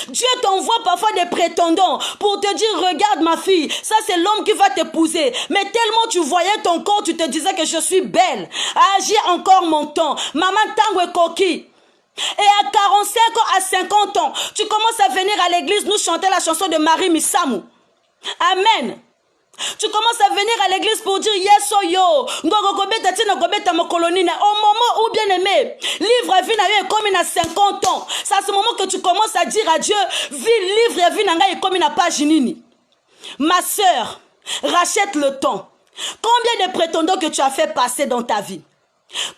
Dieu t'envoie parfois des prétendants pour te dire, regarde ma fille, ça c'est l'homme qui va t'épouser. Mais tellement tu voyais ton corps, tu te disais que je suis belle. Ah, j'ai encore mon temps. Maman tango et coquille. Et à 45 ans, à 50 ans, tu commences à venir à l'église nous chanter la chanson de Marie Missamou. Amen. Tu commences à venir à l'église pour dire yes oh yo, au moment où bien aimé, livre à vie n'a eu comme il a 50 ans. C'est à ce moment que tu commences à dire à Dieu, livre à vie n'a eu comme il n'a pas ginini. Ma soeur, rachète le temps. Combien de prétendants que tu as fait passer dans ta vie?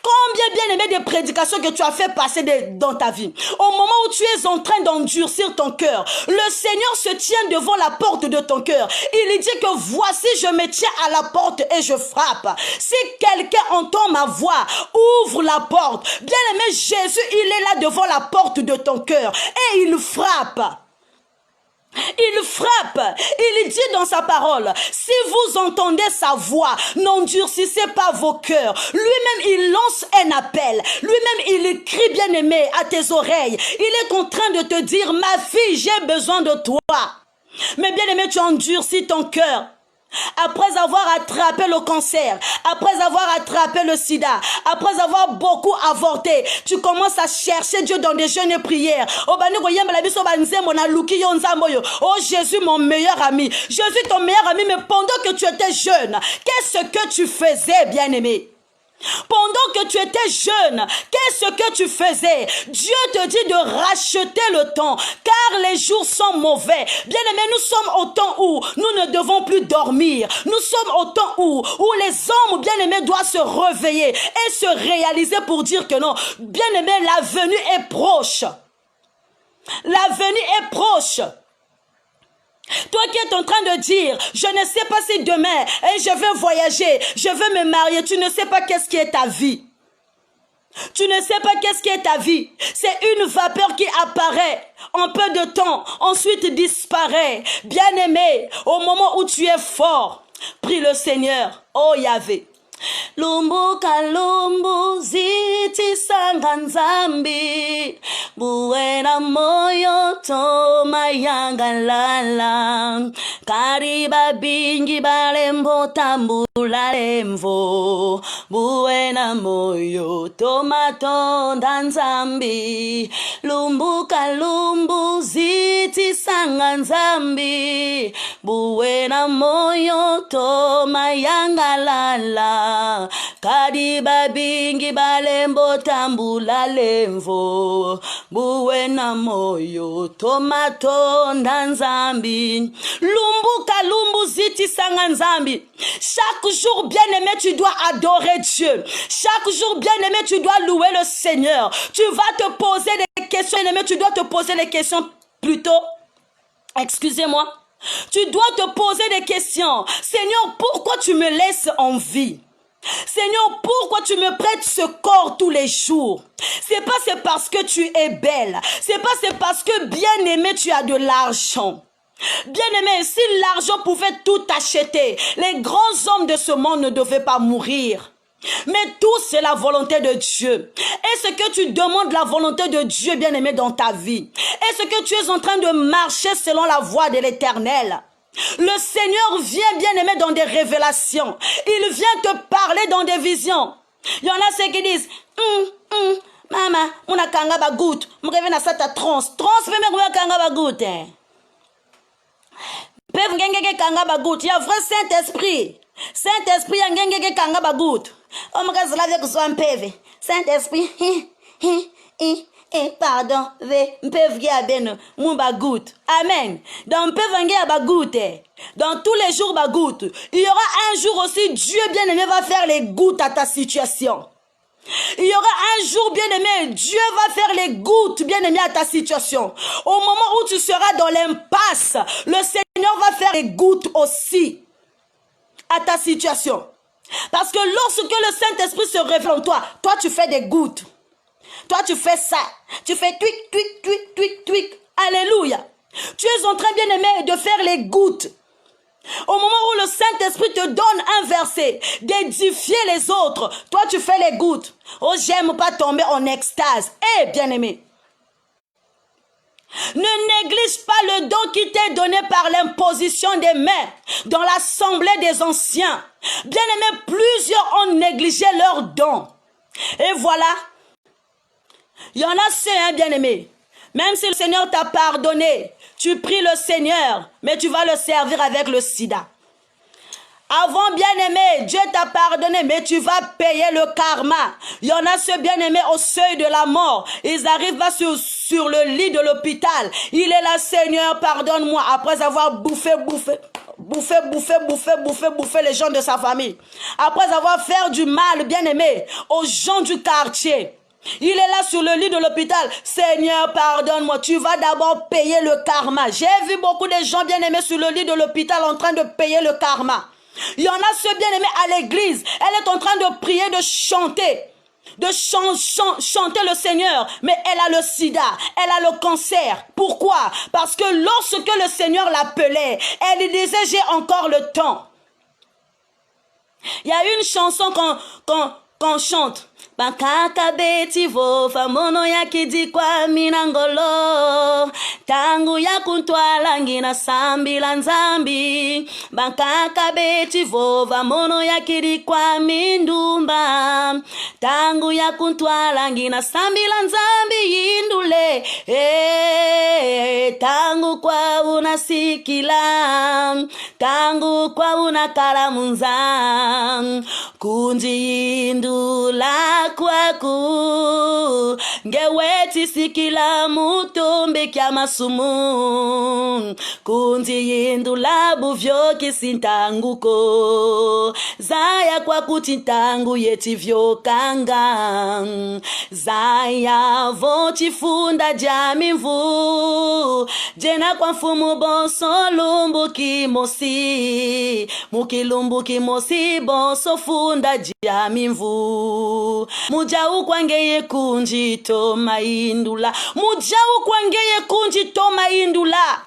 Combien bien aimé des prédications que tu as fait passer dans ta vie? Au moment où tu es en train d'endurcir ton cœur, le Seigneur se tient devant la porte de ton cœur. Il dit que voici je me tiens à la porte et je frappe. Si quelqu'un entend ma voix, ouvre la porte. Bien aimé Jésus, il est là devant la porte de ton cœur et il frappe. Il frappe, il dit dans sa parole, si vous entendez sa voix, n'endurcissez pas vos cœurs. Lui-même, il lance un appel. Lui-même, il crie bien aimé à tes oreilles. Il est en train de te dire, ma fille, j'ai besoin de toi. Mais bien aimé, tu endurcis ton cœur. après avoir attrapé le cancer, après avoir attrapé le sida, après avoir beaucoup avorté, tu commences à chercher Dieu dans des jeûnes et prières. Oh Jésus, mon meilleur ami. Jésus, ton meilleur ami, mais pendant que tu étais jeune, qu'est-ce que tu faisais, bien-aimé? Pendant que tu étais jeune, qu'est-ce que tu faisais? Dieu te dit de racheter le temps, car les jours sont mauvais. Bien-aimés, nous sommes au temps où nous ne devons plus dormir. Nous sommes au temps où les hommes, bien-aimés, doivent se réveiller et se réaliser pour dire que non, bien-aimés, la venue est proche. La venue est proche. Toi qui es en train de dire, je ne sais pas si demain, je vais voyager, je vais me marier, tu ne sais pas qu'est-ce qui est ta vie. Tu ne sais pas qu'est-ce qui est ta vie. C'est une vapeur qui apparaît en peu de temps, ensuite disparaît. Bien-aimé, au moment où tu es fort, prie le Seigneur. Oh Yahvé. Lumbuka lumbu ziti sanganzambi buena moyo toma yangalala kariba bingi balembo tambula lemvo buena moyo toma tonda nzambi lumbuka lumbu ziti sanganzambi buena moyo toma yangalala kadiba bingi balembo tambula lemvo buena moyo tomato nzambi lumbuka lumbu ziti sanga nzambi. Chaque jour, bien-aimé, tu dois adorer Dieu. Chaque jour, bien-aimé, tu dois louer le Seigneur. Tu vas te poser des questions, bien-aimé, tu dois te poser des questions plutôt. Excusez-moi. Tu dois te poser des questions. Seigneur, pourquoi tu me laisses en vie? Seigneur, pourquoi tu me prêtes ce corps tous les jours? C'est parce que tu es belle. C'est parce que bien-aimé, tu as de l'argent. Bien-aimé, si l'argent pouvait tout acheter, les grands hommes de ce monde ne devaient pas mourir. Mais tout, c'est la volonté de Dieu. Est-ce que tu demandes la volonté de Dieu, bien-aimé, dans ta vie? Est-ce que tu es en train de marcher selon la voie de l'Éternel? Le Seigneur vient, bien-aimé, dans des révélations. Il vient te parler dans des visions. Il y en a ceux qui disent, maman, on a kanga bagout, on revient à cette transe. Transe, fais me kanga bagout. Pev ngenge kanga bagout. Il y a vrai Saint-Esprit. Saint-Esprit, il y a ngenge kanga bagout. On me casse la vie que soit un PV. Saint-Esprit, pardon, amen. Dans dans tous les jours bagout, il y aura un jour aussi Dieu bien-aimé va faire les gouttes à ta situation. Il y aura un jour bien-aimé, Dieu va faire les gouttes bien-aimé à ta situation. Au moment où tu seras dans l'impasse, le Seigneur va faire les gouttes aussi à ta situation. Parce que lorsque le Saint-Esprit se révèle en toi, toi tu fais des gouttes. Toi, tu fais ça. Tu fais tweak, tweak, tweak, tweak, tweak. Alléluia. Tu es en train, bien-aimé, de faire les gouttes. Au moment où le Saint-Esprit te donne un verset, d'édifier les autres, toi, tu fais les gouttes. Oh, j'aime pas tomber en extase. Eh, bien-aimé. Ne néglige pas le don qui t'est donné par l'imposition des mains dans l'assemblée des anciens. Bien-aimé, plusieurs ont négligé leur don. Et voilà. Il y en a ceux, hein, bien-aimés. Même si le Seigneur t'a pardonné, tu pries le Seigneur, mais tu vas le servir avec le sida. Avant, bien-aimé, Dieu t'a pardonné, mais tu vas payer le karma. Il y en a ceux, bien-aimés, au seuil de la mort. Ils arrivent là sur le lit de l'hôpital. Il est là, Seigneur, pardonne-moi, après avoir bouffé les gens de sa famille. Après avoir fait du mal, bien-aimé, aux gens du quartier. Il est là sur le lit de l'hôpital. Seigneur, pardonne-moi. Tu vas d'abord payer le karma. J'ai vu beaucoup de gens bien-aimés sur le lit de l'hôpital en train de payer le karma. Il y en a ceux bien-aimés à l'église. Elle est en train de prier, de chanter. De chanter le Seigneur. Mais elle a le sida. Elle a le cancer. Pourquoi? Parce que lorsque le Seigneur l'appelait, elle disait, j'ai encore le temps. Il y a une chanson qu'on chante. Bakaka beti vova mono ya kidikwa minangolo. Tangu ya kuntwala ngina sambila nzambi. Bakaka beti vova mono ya kidikwa mindumba. Tangu ya kuntwala ngina sambila nzambi yindule. Tangu kwa unasikila. Tangu kwa unakalamunza. Kunji yindula kwaku. Ngeweti sikila mutumbi kya masumu. Kunji yindula buvyo kisintanguko. Zaya kwa kutintangu yeti vyo kanga. Zaya voti funda jamimvu. Jena kwa mfumu bonso lumbu kimosi. Mukilumbu kimosi bonso funda jamimvu. Mujau kwangeye kunji toma indula. Mujau kwangeye kunji toma indula.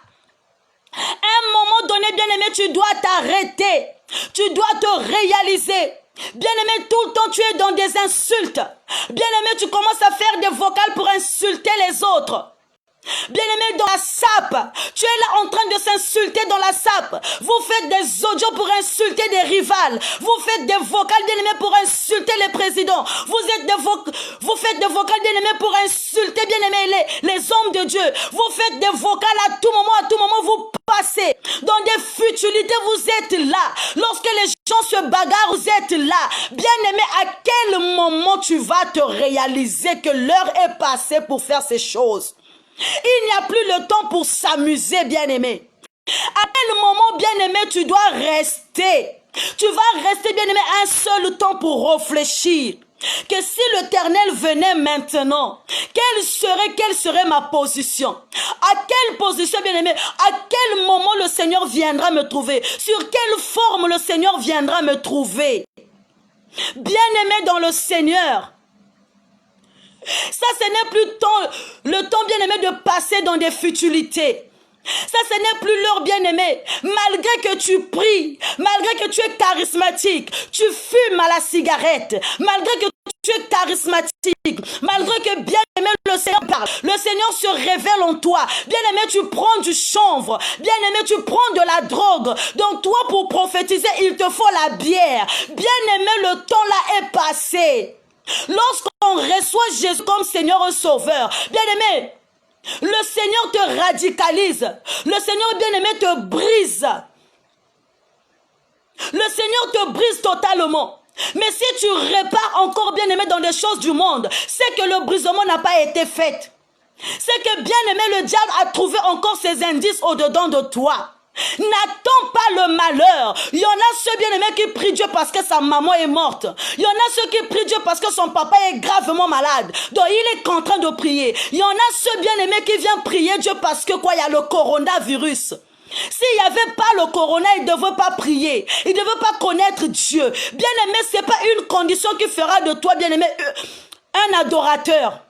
À un moment donné, bien-aimé, tu dois t'arrêter. Tu dois te réaliser. Bien-aimé, tout le temps, tu es dans des insultes. Bien-aimé, tu commences à faire des vocales pour insulter les autres. Bien-aimé, dans la sape, tu es là en train de s'insulter dans la sape. Vous faites des audios pour insulter des rivales. Vous faites des vocales, bien-aimé, pour insulter les présidents. Vous faites des vocales, bien-aimé, pour insulter, bien-aimé, les hommes de Dieu. Vous faites des vocales à tout moment, vous passez. Dans des futilités, vous êtes là. Lorsque les gens se bagarrent, vous êtes là. Bien-aimé, à quel moment tu vas te réaliser que l'heure est passée pour faire ces choses? Il n'y a plus le temps pour s'amuser, bien-aimé. À quel moment, bien-aimé, tu dois rester? Tu vas rester, bien-aimé, un seul temps pour réfléchir. Que si l'Éternel venait maintenant, quelle serait ma position? À quelle position, bien-aimé? À quel moment le Seigneur viendra me trouver? Sur quelle forme le Seigneur viendra me trouver? Bien-aimé dans le Seigneur. Ça, ce n'est plus le temps, bien-aimé, de passer dans des futilités. Ça, ce n'est plus l'heure, bien-aimé. Malgré que tu pries, malgré que tu es charismatique, tu fumes à la cigarette, malgré que tu es charismatique, malgré que, bien-aimé, le Seigneur parle, le Seigneur se révèle en toi. Bien-aimé, tu prends du chanvre. Bien-aimé, tu prends de la drogue. Donc, toi, pour prophétiser, il te faut la bière. Bien-aimé, le temps là est passé. Lorsqu'on reçoit Jésus comme Seigneur et Sauveur, bien-aimé, le Seigneur te radicalise. Le Seigneur, bien-aimé, te brise. Le Seigneur te brise totalement. Mais si tu repars encore, bien-aimé, dans des choses du monde, c'est que le brisement n'a pas été fait. C'est que, bien-aimé, le diable a trouvé encore ses indices au-dedans de toi. N'attends pas le malheur. Il y en a ceux, bien-aimés, qui prient Dieu parce que sa maman est morte. Il y en a ceux qui prient Dieu parce que son papa est gravement malade. Donc il est en train de prier. Il y en a ceux, bien-aimés, qui viennent prier Dieu parce que quoi, il y a le coronavirus. S'il n'y avait pas le corona, il ne devait pas prier. Il ne devait pas connaître Dieu. Bien-aimé, ce n'est pas une condition qui fera de toi, bien-aimé, un adorateur.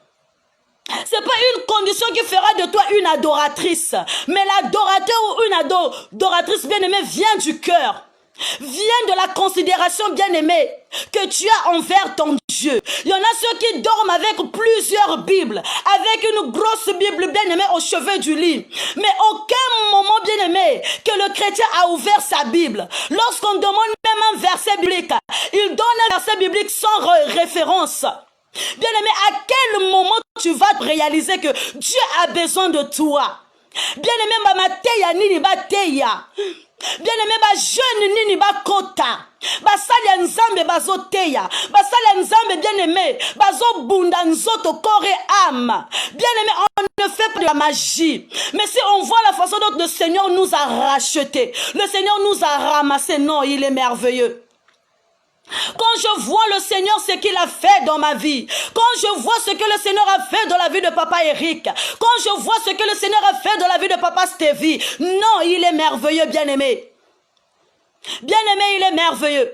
C'est pas une condition qui fera de toi une adoratrice. Mais l'adorateur ou une adoratrice bien-aimée vient du cœur. Vient de la considération bien-aimée que tu as envers ton Dieu. Il y en a ceux qui dorment avec plusieurs Bibles, avec une grosse Bible bien-aimée au chevet du lit. Mais aucun moment bien-aimé que le chrétien a ouvert sa Bible. Lorsqu'on demande même un verset biblique, il donne un verset biblique sans référence. Bien-aimé, à quel moment tu vas te réaliser que Dieu a besoin de toi? Bien-aimé, mamateya nini bateya. Bien-aimé, ba jeune nini ba kota. Ba sali nzambe bazoteya. Ba sali nzambe bien-aimé, bazo bunda nzoto corps et âme. Bien-aimé, on ne fait pas de la magie. Mais si on voit la façon dont le Seigneur nous a rachetés, le Seigneur nous a ramassés, non, il est merveilleux. Quand je vois le Seigneur, ce qu'il a fait dans ma vie, quand je vois ce que le Seigneur a fait dans la vie de papa Eric, quand je vois ce que le Seigneur a fait dans la vie de papa Stevie, non, il est merveilleux, bien-aimé. Bien-aimé, il est merveilleux.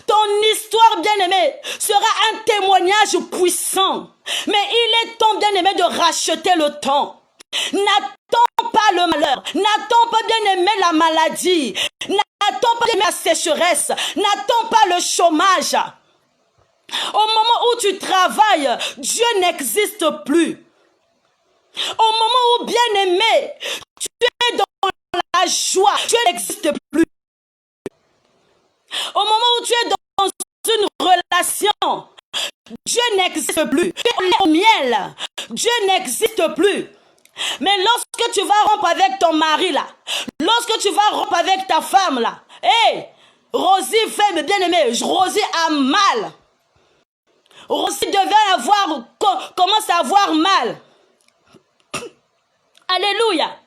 Ton histoire, bien-aimé, sera un témoignage puissant. Mais il est temps, bien-aimé, de racheter le temps. N'attends pas le malheur. N'attends pas, bien-aimé, la maladie. N'attends pas, bien-aimé, la sécheresse. N'attends pas le chômage. Au moment où tu travailles, Dieu n'existe plus. Au moment où, bien-aimé, tu es dans la joie, Dieu n'existe plus. Au moment où tu es dans une relation, Dieu n'existe plus. Tu es au miel, Dieu n'existe plus. Mais lorsque tu vas rompre avec ton mari là, lorsque tu vas rompre avec ta femme là, hé, Rosie fait, bien-aimé, Rosie a mal. Rosie commence à avoir mal. Alléluia.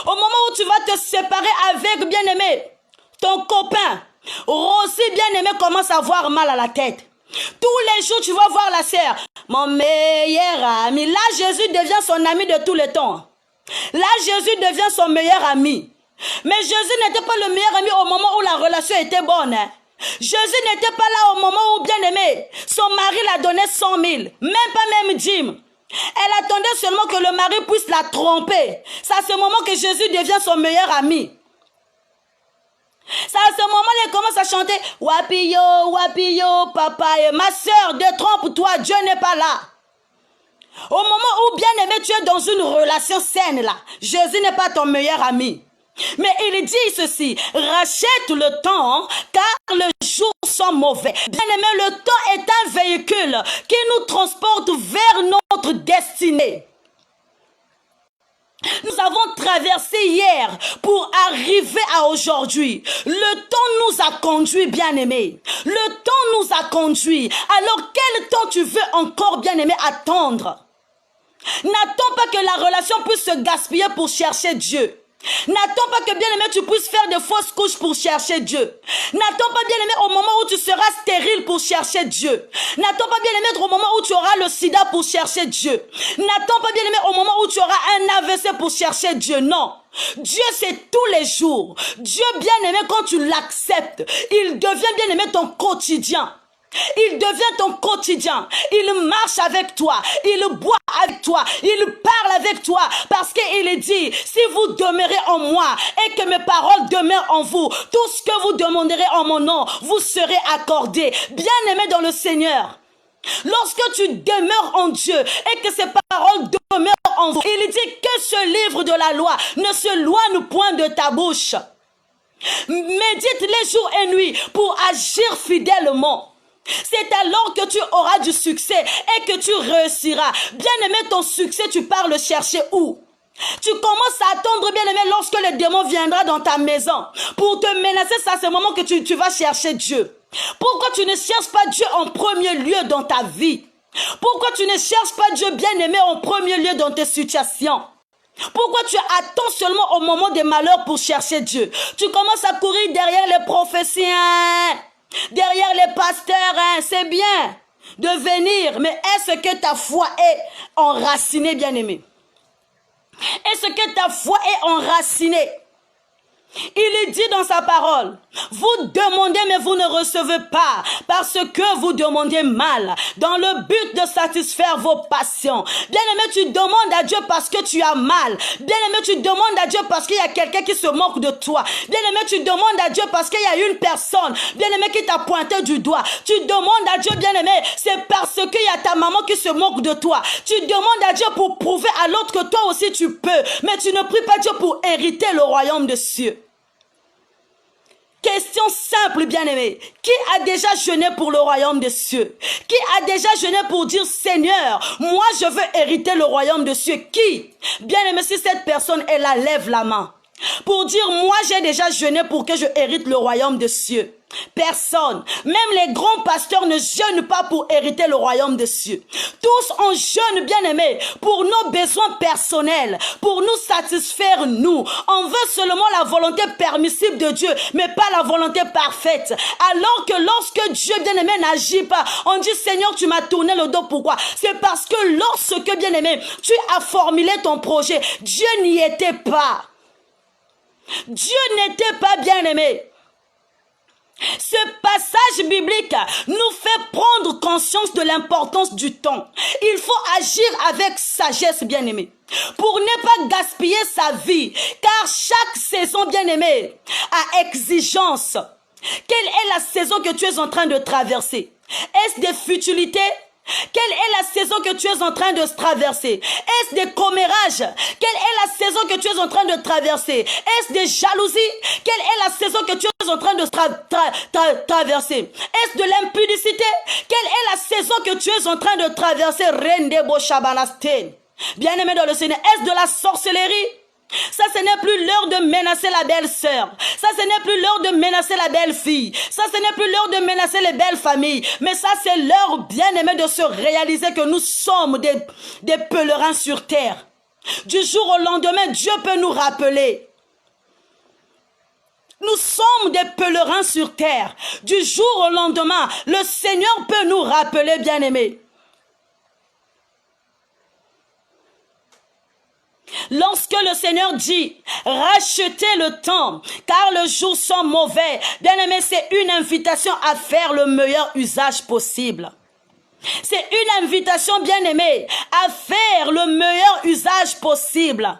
Au moment où tu vas te séparer avec, bien-aimé, ton copain, Rosie, bien-aimé, commence à avoir mal à la tête. Tous les jours, tu vas voir la sœur. Mon meilleur ami. Là, Jésus devient son ami de tous les temps. Là, Jésus devient son meilleur ami. Mais Jésus n'était pas le meilleur ami au moment où la relation était bonne. Jésus n'était pas là au moment où, bien-aimé, son mari l'a donné 100 000. Même pas même Jim. Elle attendait seulement que le mari puisse la tromper. C'est à ce moment que Jésus devient son meilleur ami. C'est à ce moment là, elle commence à chanter Wapio, papa, et ma soeur, détrompe-toi, Dieu n'est pas là. Au moment où, bien-aimé, tu es dans une relation saine là, Jésus n'est pas ton meilleur ami. Mais il dit ceci, rachète le temps, car les jours sont mauvais. Bien-aimé, le temps est un véhicule qui nous transporte vers notre destinée. Nous avons traversé hier pour arriver à aujourd'hui. Le temps nous a conduits, bien-aimés. Le temps nous a conduits. Alors, quel temps tu veux encore, bien-aimé, attendre? N'attends pas que la relation puisse se gaspiller pour chercher Dieu. N'attends pas que, bien-aimé, tu puisses faire de fausses couches pour chercher Dieu. N'attends pas, bien-aimé, au moment où tu seras stérile pour chercher Dieu. N'attends pas, bien-aimé, au moment où tu auras le sida pour chercher Dieu. N'attends pas, bien-aimé, au moment où tu auras un AVC pour chercher Dieu. Non. Dieu, c'est tous les jours. Dieu, bien-aimé, quand tu l'acceptes, il devient, bien-aimé, ton quotidien. Il devient ton quotidien. Il marche avec toi. Il boit avec toi. Il parle avec toi. Parce qu'il dit, si vous demeurez en moi et que mes paroles demeurent en vous, tout ce que vous demanderez en mon nom, vous serez accordé. Bien-aimé dans le Seigneur. Lorsque tu demeures en Dieu et que ses paroles demeurent en vous, il dit que ce livre de la loi ne se loigne point de ta bouche. Médite les jours et nuits pour agir fidèlement. C'est alors que tu auras du succès et que tu réussiras. Bien-aimé, ton succès, tu pars le chercher où? Tu commences à attendre, bien-aimé, lorsque le démon viendra dans ta maison pour te menacer. C'est à ce moment que tu vas chercher Dieu. Pourquoi tu ne cherches pas Dieu en premier lieu dans ta vie? Pourquoi tu ne cherches pas Dieu, bien-aimé, en premier lieu dans tes situations? Pourquoi tu attends seulement au moment des malheurs pour chercher Dieu? Tu commences à courir derrière les prophéties, derrière les pasteurs, c'est bien de venir, mais est-ce que ta foi est enracinée, bien-aimé? Est-ce que ta foi est enracinée? Il dit dans sa parole, vous demandez mais vous ne recevez pas parce que vous demandez mal dans le but de satisfaire vos passions. Bien-aimé, tu demandes à Dieu parce que tu as mal. Bien-aimé, tu demandes à Dieu parce qu'il y a quelqu'un qui se moque de toi. Bien-aimé, tu demandes à Dieu parce qu'il y a une personne, bien-aimé, qui t'a pointé du doigt. Tu demandes à Dieu, bien-aimé, c'est parce qu'il y a ta maman qui se moque de toi. Tu demandes à Dieu pour prouver à l'autre que toi aussi tu peux. Mais tu ne pries pas Dieu pour hériter le royaume des cieux. Question simple, bien-aimé. Qui a déjà jeûné pour le royaume des cieux? Qui a déjà jeûné pour dire, Seigneur, moi je veux hériter le royaume des cieux? Qui? Bien-aimé, si cette personne, elle lève la main pour dire, moi j'ai déjà jeûné pour que je hérite le royaume des cieux. Personne, même les grands pasteurs ne jeûnent pas pour hériter le royaume des cieux. Tous on jeûne, bien-aimés, pour nos besoins personnels, pour nous satisfaire nous. On veut seulement la volonté permissible de Dieu, mais pas la volonté parfaite. Alors que lorsque Dieu, bien-aimé, n'agit pas, on dit, Seigneur, tu m'as tourné le dos, pourquoi? C'est parce que lorsque, bien-aimé, tu as formulé ton projet, Dieu n'y était pas. Dieu n'était pas, bien-aimé. Ce passage biblique nous fait prendre conscience de l'importance du temps. Il faut agir avec sagesse, bien-aimé, pour ne pas gaspiller sa vie, car chaque saison, bien-aimé, a exigence. Quelle est la saison que tu es en train de traverser? Est-ce des futilités? Quelle est la saison que tu es en train de traverser? Est-ce des commérages? Quelle est la saison que tu es en train de traverser? Est-ce des jalousies? Quelle est la saison que tu es en train de traverser? Est-ce de l'impudicité? Quelle est la saison que tu es en train de traverser? Bien-aimé dans le Seigneur, est-ce de la sorcellerie? Ça, ce n'est plus l'heure de menacer la belle-sœur. Ça, ce n'est plus l'heure de menacer la belle-fille. Ça, ce n'est plus l'heure de menacer les belles familles. Mais ça, c'est l'heure, bien-aimé, de se réaliser que nous sommes des pèlerins sur terre. Du jour au lendemain, Dieu peut nous rappeler. Nous sommes des pèlerins sur terre. Du jour au lendemain, le Seigneur peut nous rappeler, bien-aimé. Lorsque le Seigneur dit « Rachetez le temps, car les jours sont mauvais », bien-aimé, c'est une invitation à faire le meilleur usage possible. C'est une invitation, bien-aimé, à faire le meilleur usage possible.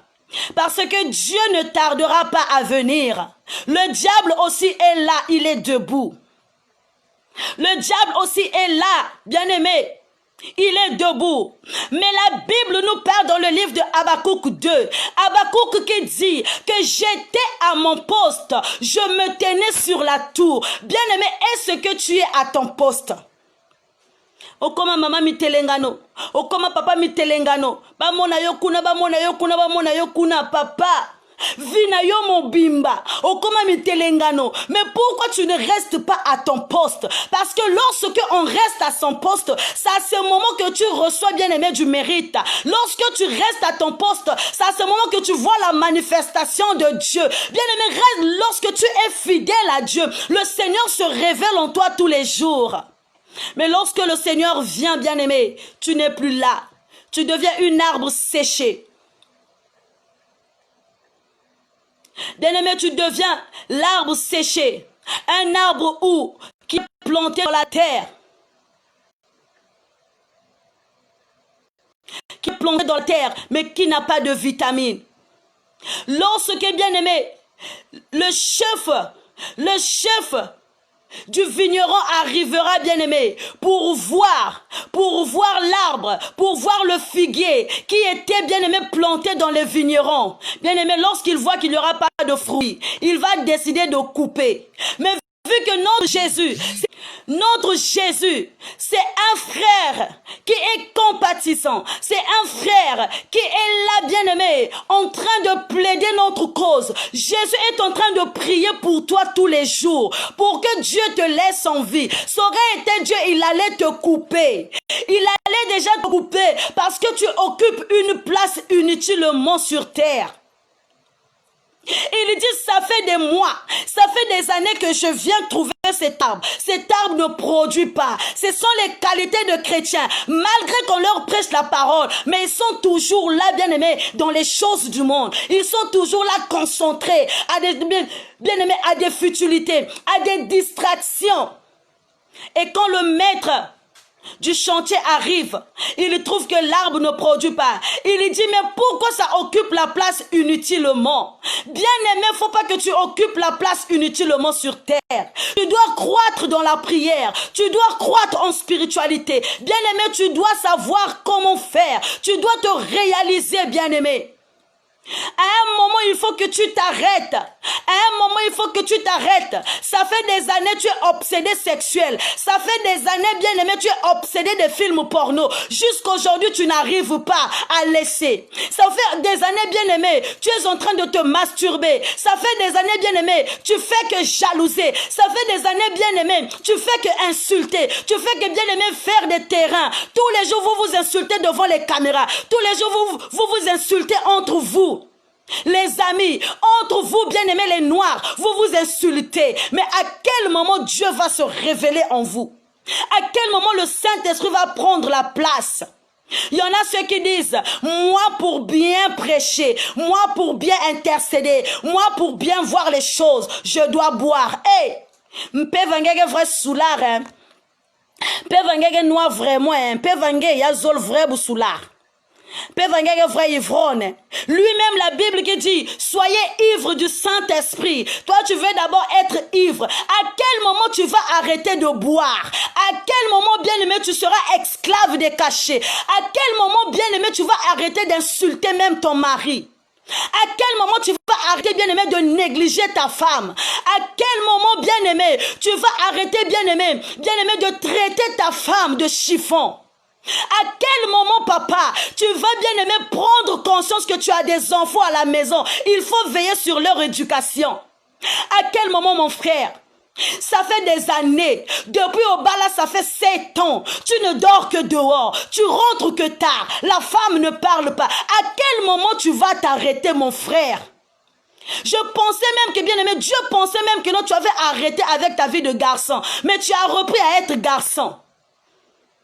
Parce que Dieu ne tardera pas à venir. Le diable aussi est là, il est debout. Le diable aussi est là, bien-aimé. Il est debout. Mais la Bible nous parle dans le livre de Habakkuk 2. Habakkuk qui dit que j'étais à mon poste. Je me tenais sur la tour. Bien-aimé, est-ce que tu es à ton poste? Okoma mama mitelengano. Okoma papa mitelengano. Bamona yokuna, bamona yokuna, bamona yokuna, papa. Vina yo mobimba, okoma mitelengano. Mais pourquoi tu ne restes pas à ton poste? Parce que lorsque on reste à son poste, c'est à ce moment que tu reçois, bien-aimé, du mérite. Lorsque tu restes à ton poste, c'est à ce moment que tu vois la manifestation de Dieu. Bien-aimé, reste lorsque tu es fidèle à Dieu. Le Seigneur se révèle en toi tous les jours. Mais lorsque le Seigneur vient, bien-aimé, tu n'es plus là. Tu deviens une arbre séché. Bien-aimé, tu deviens l'arbre séché. Un arbre qui est planté dans la terre. Qui est planté dans la terre, mais qui n'a pas de vitamines. Lorsque, bien-aimé, le chef du vigneron arrivera, bien-aimé, pour voir l'arbre, pour voir le figuier qui était, bien-aimé, planté dans les vignerons. Bien-aimé, lorsqu'il voit qu'il n'y aura pas de fruits, il va décider de couper. Mais vu que notre Jésus, c'est un frère qui est compatissant. C'est un frère qui est là, bien-aimé, en train de plaider notre cause. Jésus est en train de prier pour toi tous les jours, pour que Dieu te laisse en vie. Ça aurait été Dieu, il allait te couper. Il allait déjà te couper parce que tu occupes une place inutilement sur terre. Il dit, ça fait des mois, ça fait des années que je viens trouver cet arbre. Cet arbre ne produit pas. Ce sont les qualités de chrétiens. Malgré qu'on leur prêche la parole, mais ils sont toujours là, bien-aimés, dans les choses du monde. Ils sont toujours là concentrés à bien-aimés, à des futilités, à des distractions. Et quand le maître du chantier arrive, il trouve que l'arbre ne produit pas. Il dit, mais pourquoi ça occupe la place inutilement? Bien-aimé, il ne faut pas que tu occupes la place inutilement sur terre. Tu dois croître dans la prière. Tu dois croître en spiritualité. Bien-aimé, tu dois savoir comment faire. Tu dois te réaliser, bien-aimé. À un moment, il faut que tu t'arrêtes. À un moment, il faut que tu t'arrêtes. Ça fait des années, tu es obsédé sexuel. Ça fait des années, bien-aimé, tu es obsédé des films porno. Jusqu'aujourd'hui, tu n'arrives pas à laisser. Ça fait des années, bien-aimé, tu es en train de te masturber. Ça fait des années, bien-aimé, tu fais que jalouser. Ça fait des années, bien-aimé, tu fais que insulter. Tu fais que, bien-aimé, faire des terrains. Tous les jours, vous vous insultez devant les caméras. Tous les jours, vous insultez entre vous. Les amis, entre vous, bien-aimés les noirs, vous vous insultez. Mais à quel moment Dieu va se révéler en vous? À quel moment le Saint-Esprit va prendre la place? Il y en a ceux qui disent, moi pour bien prêcher, moi pour bien intercéder, moi pour bien voir les choses, je dois boire. Hey, m'pevangege vrai soulard, hein? M'pevangege noir vraiment, hein? M'pevangege yazol vrai bousoulard. Frère ivrogne. Lui-même, la Bible qui dit, soyez ivres du Saint-Esprit. Toi, tu veux d'abord être ivre. À quel moment tu vas arrêter de boire? À quel moment, bien-aimé, tu seras esclave des cachets? À quel moment, bien-aimé, tu vas arrêter d'insulter même ton mari? À quel moment tu vas arrêter, bien-aimé, de négliger ta femme? À quel moment, bien-aimé, tu vas arrêter, bien-aimé, de traiter ta femme de chiffon? À quel moment, papa, tu vas, bien-aimé, prendre conscience que tu as des enfants à la maison? Il faut veiller sur leur éducation. À quel moment, mon frère? Ça fait des années, depuis au bas là, ça fait 7 ans, tu ne dors que dehors, tu rentres que tard, la femme ne parle pas. À quel moment tu vas t'arrêter, mon frère? Je pensais même que, bien aimé, Dieu pensait même que non, tu avais arrêté avec ta vie de garçon, mais tu as repris à être garçon.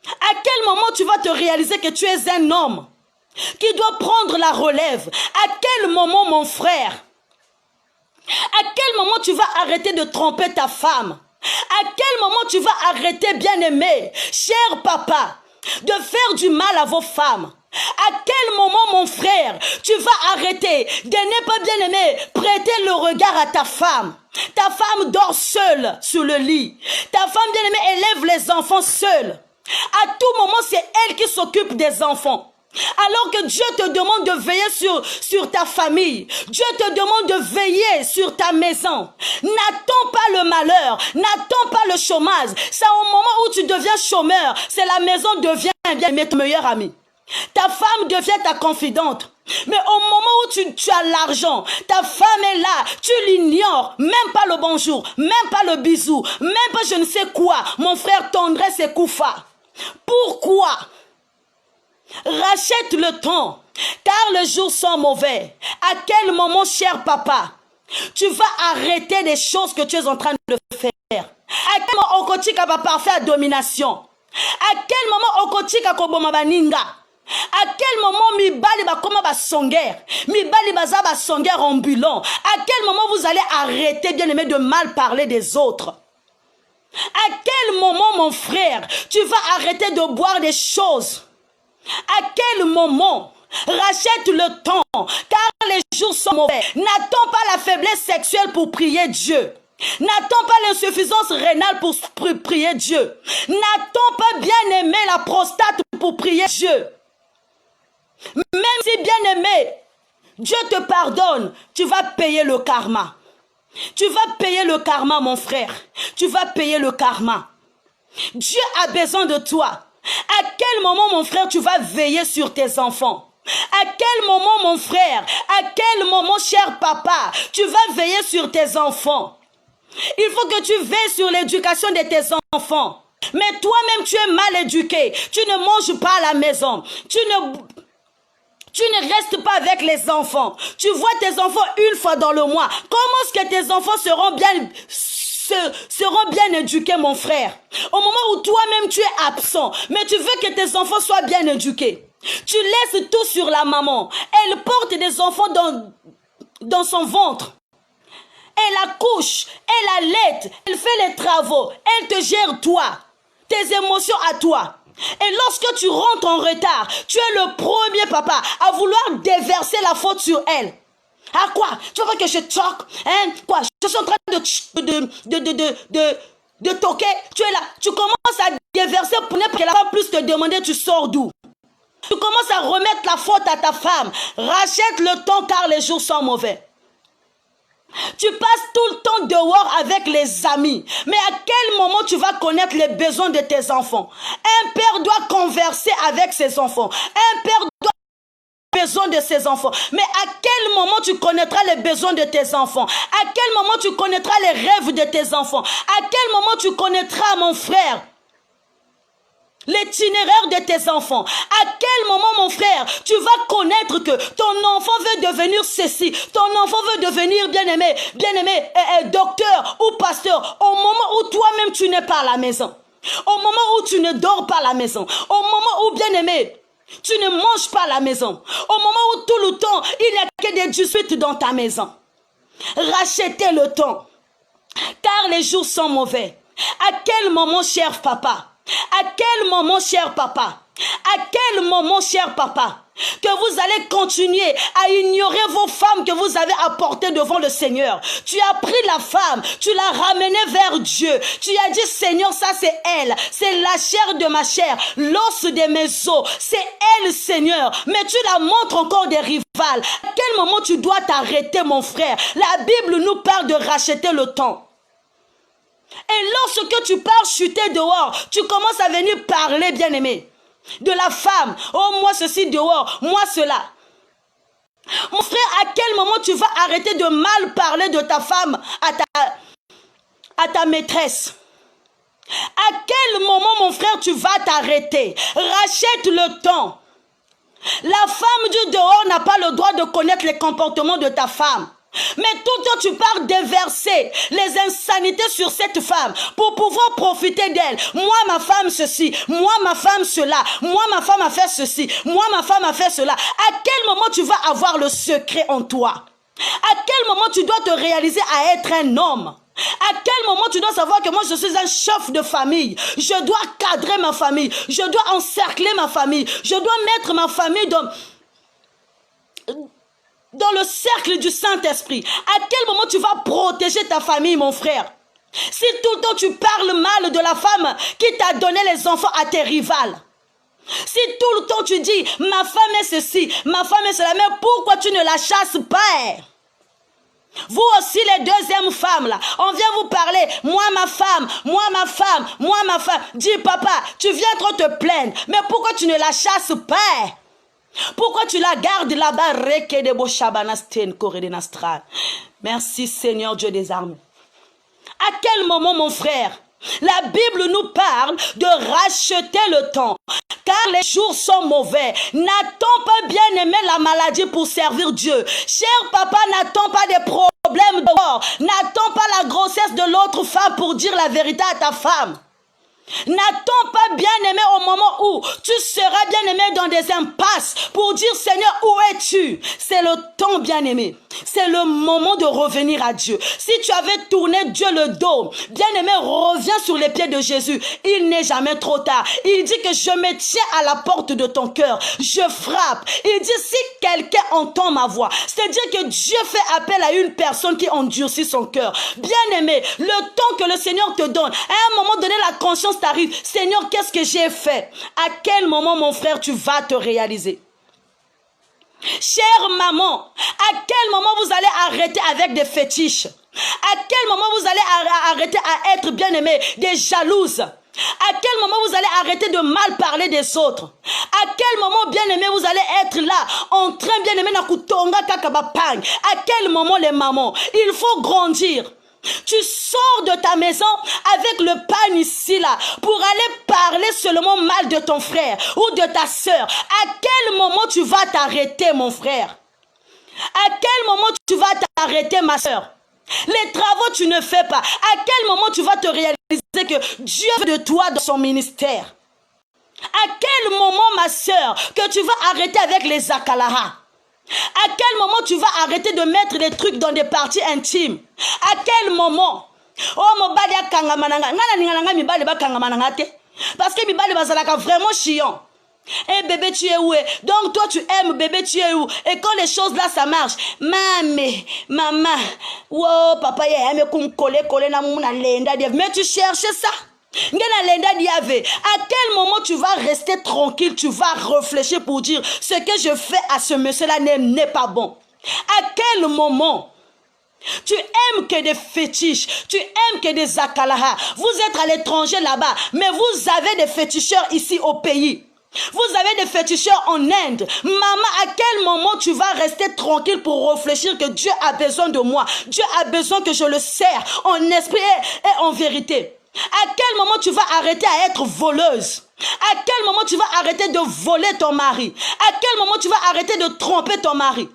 À quel moment tu vas te réaliser que tu es un homme qui doit prendre la relève? À quel moment, mon frère? À quel moment tu vas arrêter de tromper ta femme? À quel moment tu vas arrêter, bien-aimé, cher papa, de faire du mal à vos femmes? À quel moment, mon frère, tu vas arrêter de ne pas, bien-aimé, prêter le regard à ta femme? Ta femme dort seule sur le lit. Ta femme, bien-aimée, élève les enfants seule. À tout moment, c'est elle qui s'occupe des enfants. Alors que Dieu te demande de veiller sur ta famille. Dieu te demande de veiller sur ta maison. N'attends pas le malheur. N'attends pas le chômage. C'est au moment où tu deviens chômeur. C'est la maison devient bien ton meilleur ami. Ta femme devient ta confidente. Mais au moment où tu as l'argent, ta femme est là, tu l'ignores, même pas le bonjour, même pas le bisou, même pas je ne sais quoi. Mon frère, tendresse et koufa. Pourquoi? Rachète le temps, car les jours sont mauvais. À quel moment, cher papa, tu vas arrêter les choses que tu es en train de faire? À quel moment Okotika va parfaire domination? À quel moment Okotika koboma baninga? À quel moment mibali ba koma ba songer? Mibali baza ba songer ambulant? À quel moment vous allez arrêter, bien aimé, de mal parler des autres? À quel moment, mon frère, tu vas arrêter de boire des choses? À quel moment? Rachète le temps, car les jours sont mauvais. N'attends pas la faiblesse sexuelle pour prier Dieu. N'attends pas l'insuffisance rénale pour prier Dieu. N'attends pas, bien aimé, la prostate pour prier Dieu. Même si, bien aimé, Dieu te pardonne, tu vas payer le karma. Tu vas payer le karma, mon frère. Tu vas payer le karma. Dieu a besoin de toi. À quel moment, mon frère, tu vas veiller sur tes enfants? À quel moment, mon frère, à quel moment, cher papa, tu vas veiller sur tes enfants? Il faut que tu veilles sur l'éducation de tes enfants. Mais toi-même, tu es mal éduqué. Tu ne manges pas à la maison. Tu ne restes pas avec les enfants. Tu vois tes enfants une fois dans le mois. Comment est-ce que tes enfants seront bien éduqués, mon frère? Au moment où toi-même tu es absent, mais tu veux que tes enfants soient bien éduqués. Tu laisses tout sur la maman. Elle porte des enfants dans son ventre. Elle accouche, elle allaite, elle fait les travaux, elle te gère toi, tes émotions à toi. Et lorsque tu rentres en retard, tu es le premier papa à vouloir déverser la faute sur elle. Ah quoi? Tu vois que je choque? Hein? Quoi? Je suis en train de toquer. Tu es là. Tu commences à déverser pour qu'elle va plus te demander tu sors d'où. Tu commences à remettre la faute à ta femme. Rachète le temps car les jours sont mauvais. Tu passes tout le temps dehors avec les amis. Mais à quel moment tu vas connaître les besoins de tes enfants? Un père doit converser avec ses enfants. Un père doit avoir besoin de ses enfants. Mais à quel moment tu connaîtras les besoins de tes enfants? À quel moment tu connaîtras les rêves de tes enfants? À quel moment tu connaîtras, mon frère, l'itinéraire de tes enfants? À quel moment, mon frère, tu vas connaître que ton enfant veut devenir ceci, ton enfant veut devenir bien-aimé, docteur ou pasteur, au moment où toi-même tu n'es pas à la maison, au moment où tu ne dors pas à la maison, au moment où, bien-aimé, tu ne manges pas à la maison, au moment où tout le temps, il n'y a que des disputes dans ta maison? Rachetez le temps, car les jours sont mauvais. À quel moment, cher papa? À quel moment, cher papa, À quel moment, cher papa, que vous allez continuer à ignorer vos femmes que vous avez apportées devant le Seigneur? Tu as pris la femme, tu l'as ramenée vers Dieu. Tu as dit, Seigneur, ça c'est elle, c'est la chair de ma chair, l'os de mes os, c'est elle, Seigneur. Mais tu la montres encore des rivales. À quel moment tu dois t'arrêter, mon frère? La Bible nous parle de racheter le temps. Et lorsque tu pars chuter dehors, tu commences à venir parler, bien-aimé, de la femme. Oh, moi ceci dehors, moi cela. Mon frère, à quel moment tu vas arrêter de mal parler de ta femme à ta maîtresse? À quel moment, mon frère, tu vas t'arrêter? Rachète le temps. La femme du dehors n'a pas le droit de connaître les comportements de ta femme. Mais tout le temps tu pars déverser les insanités sur cette femme pour pouvoir profiter d'elle. Moi ma femme ceci, moi ma femme cela, moi ma femme a fait ceci, moi ma femme a fait cela. À quel moment tu vas avoir le secret en toi? À quel moment tu dois te réaliser à être un homme? À quel moment tu dois savoir que moi je suis un chef de famille? Je dois cadrer ma famille, je dois encercler ma famille, je dois mettre ma famille dans le cercle du Saint-Esprit. À quel moment tu vas protéger ta famille, mon frère? Si tout le temps tu parles mal de la femme qui t'a donné les enfants à tes rivales. Si tout le temps tu dis, ma femme est ceci, ma femme est cela, mais pourquoi tu ne la chasses pas? Vous aussi les deuxièmes femmes là, on vient vous parler, moi ma femme, moi ma femme, moi ma femme. Dis papa, tu viens trop te plaindre, mais pourquoi tu ne la chasses pas? Pourquoi tu la gardes là-bas? Merci Seigneur Dieu des armées. À quel moment, mon frère, la Bible nous parle de racheter le temps? Car les jours sont mauvais. N'attends pas, bien aimé, la maladie pour servir Dieu. Cher papa, n'attends pas des problèmes dehors. N'attends pas la grossesse de l'autre femme pour dire la vérité à ta femme. N'attends pas, bien-aimé, au moment où tu seras, bien-aimé, dans des impasses pour dire, Seigneur, où es-tu? C'est le temps, bien-aimé. C'est le moment de revenir à Dieu. Si tu avais tourné Dieu le dos, bien-aimé, reviens sur les pieds de Jésus. Il n'est jamais trop tard. Il dit que je me tiens à la porte de ton cœur. Je frappe. Il dit, si quelqu'un entend ma voix, c'est-à-dire que Dieu fait appel à une personne qui endurcit son cœur. Bien-aimé, le temps que le Seigneur te donne, à un moment donné, la conscience t'arrive. Seigneur, qu'est-ce que j'ai fait? À quel moment, mon frère, tu vas te réaliser? Chère maman, à quel moment vous allez arrêter avec des fétiches? À quel moment vous allez arrêter à être bien-aimé, des jalouses? À quel moment vous allez arrêter de mal parler des autres? À quel moment, bien-aimé, vous allez être là, en train, bien-aimé, à quel moment, les mamans? Il faut grandir. Tu sors de ta maison avec le pain ici là pour aller parler seulement mal de ton frère ou de ta soeur. À quel moment tu vas t'arrêter, mon frère? À quel moment tu vas t'arrêter, ma soeur? Les travaux tu ne fais pas. À quel moment tu vas te réaliser que Dieu veut de toi dans son ministère? À quel moment, ma soeur, que tu vas arrêter avec les akalaha? À quel moment tu vas arrêter de mettre des trucs dans des parties intimes? À quel moment? Oh, mon bali a kangamananga. Ngana mi bali ba kangamananga te. Parce que mi bali bazalaka vraiment chiant. Eh bébé, tu es où? Donc toi tu aimes, bébé, tu es où? Et quand les choses là ça marche, maman, wow, papa ya me kum coller na muna lenda. Mais tu cherches ça. À quel moment tu vas rester tranquille, tu vas réfléchir pour dire ce que je fais à ce monsieur-là n'est pas bon? À quel moment? Tu aimes que des fétiches, tu aimes que des akalaha. Vous êtes à l'étranger là-bas, mais vous avez des féticheurs ici au pays. Vous avez des féticheurs en Inde. Maman, à quel moment tu vas rester tranquille pour réfléchir que Dieu a besoin de moi? Dieu a besoin que je le sers en esprit et en vérité. À quel moment tu vas arrêter à être voleuse? À quel moment tu vas arrêter de voler ton mari? À quel moment tu vas arrêter de tromper ton mari?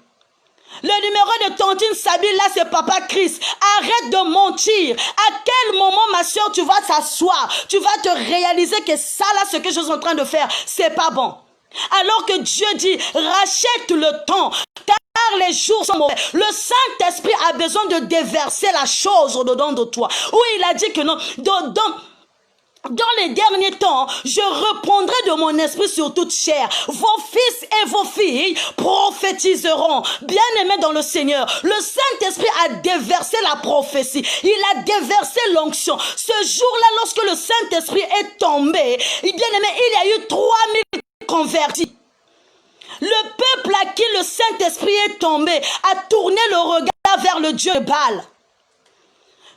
Le numéro de Tantine Sabine, là, c'est Papa Christ. Arrête de mentir. À quel moment, ma soeur, tu vas t'asseoir? Tu vas te réaliser que ça, là, ce que je suis en train de faire, c'est pas bon. Alors que Dieu dit, rachète le temps, car les jours sont mauvais. Le Saint-Esprit a besoin de déverser la chose au-dedans de toi. Où il a dit que non, dans les derniers temps, je reprendrai de mon esprit sur toute chair. Vos fils et vos filles prophétiseront. Bien-aimés dans le Seigneur, le Saint-Esprit a déversé la prophétie. Il a déversé l'onction. Ce jour-là, lorsque le Saint-Esprit est tombé, bien-aimé, il y a eu 3000 convertis. Le peuple à qui le Saint-Esprit est tombé a tourné le regard vers le Dieu de Baal.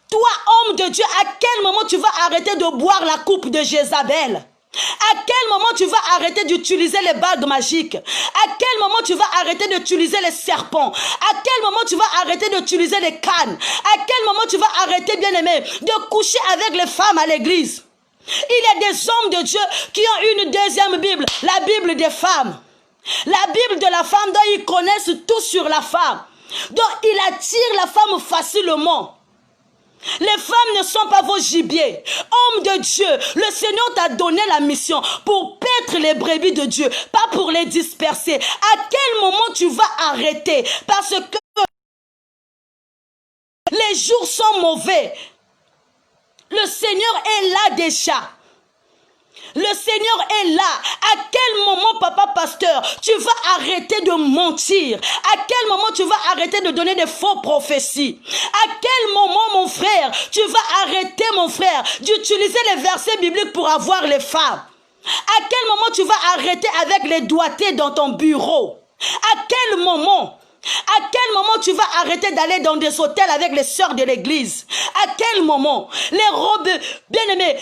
Toi, homme de Dieu, à quel moment tu vas arrêter de boire la coupe de Jézabel? À quel moment tu vas arrêter d'utiliser les bagues magiques? À quel moment tu vas arrêter d'utiliser les serpents? À quel moment tu vas arrêter d'utiliser les cannes? À quel moment tu vas arrêter, bien-aimé, de coucher avec les femmes à l'église? Il y a des hommes de Dieu qui ont une deuxième Bible, la Bible des femmes. La Bible de la femme dont ils connaissent tout sur la femme. Donc il attire la femme facilement. Les femmes ne sont pas vos gibiers. Homme de Dieu, le Seigneur t'a donné la mission pour paître les brebis de Dieu, pas pour les disperser. À quel moment tu vas arrêter? Parce que les jours sont mauvais. Le Seigneur est là déjà. Le Seigneur est là. À quel moment, papa pasteur, tu vas arrêter de mentir? À quel moment tu vas arrêter de donner des faux prophéties? À quel moment, mon frère, tu vas arrêter, mon frère, d'utiliser les versets bibliques pour avoir les femmes? À quel moment tu vas arrêter avec les doigtés dans ton bureau? À quel moment? À quel moment tu vas arrêter d'aller dans des hôtels avec les sœurs de l'église? À quel moment? Les robes, bien-aimés,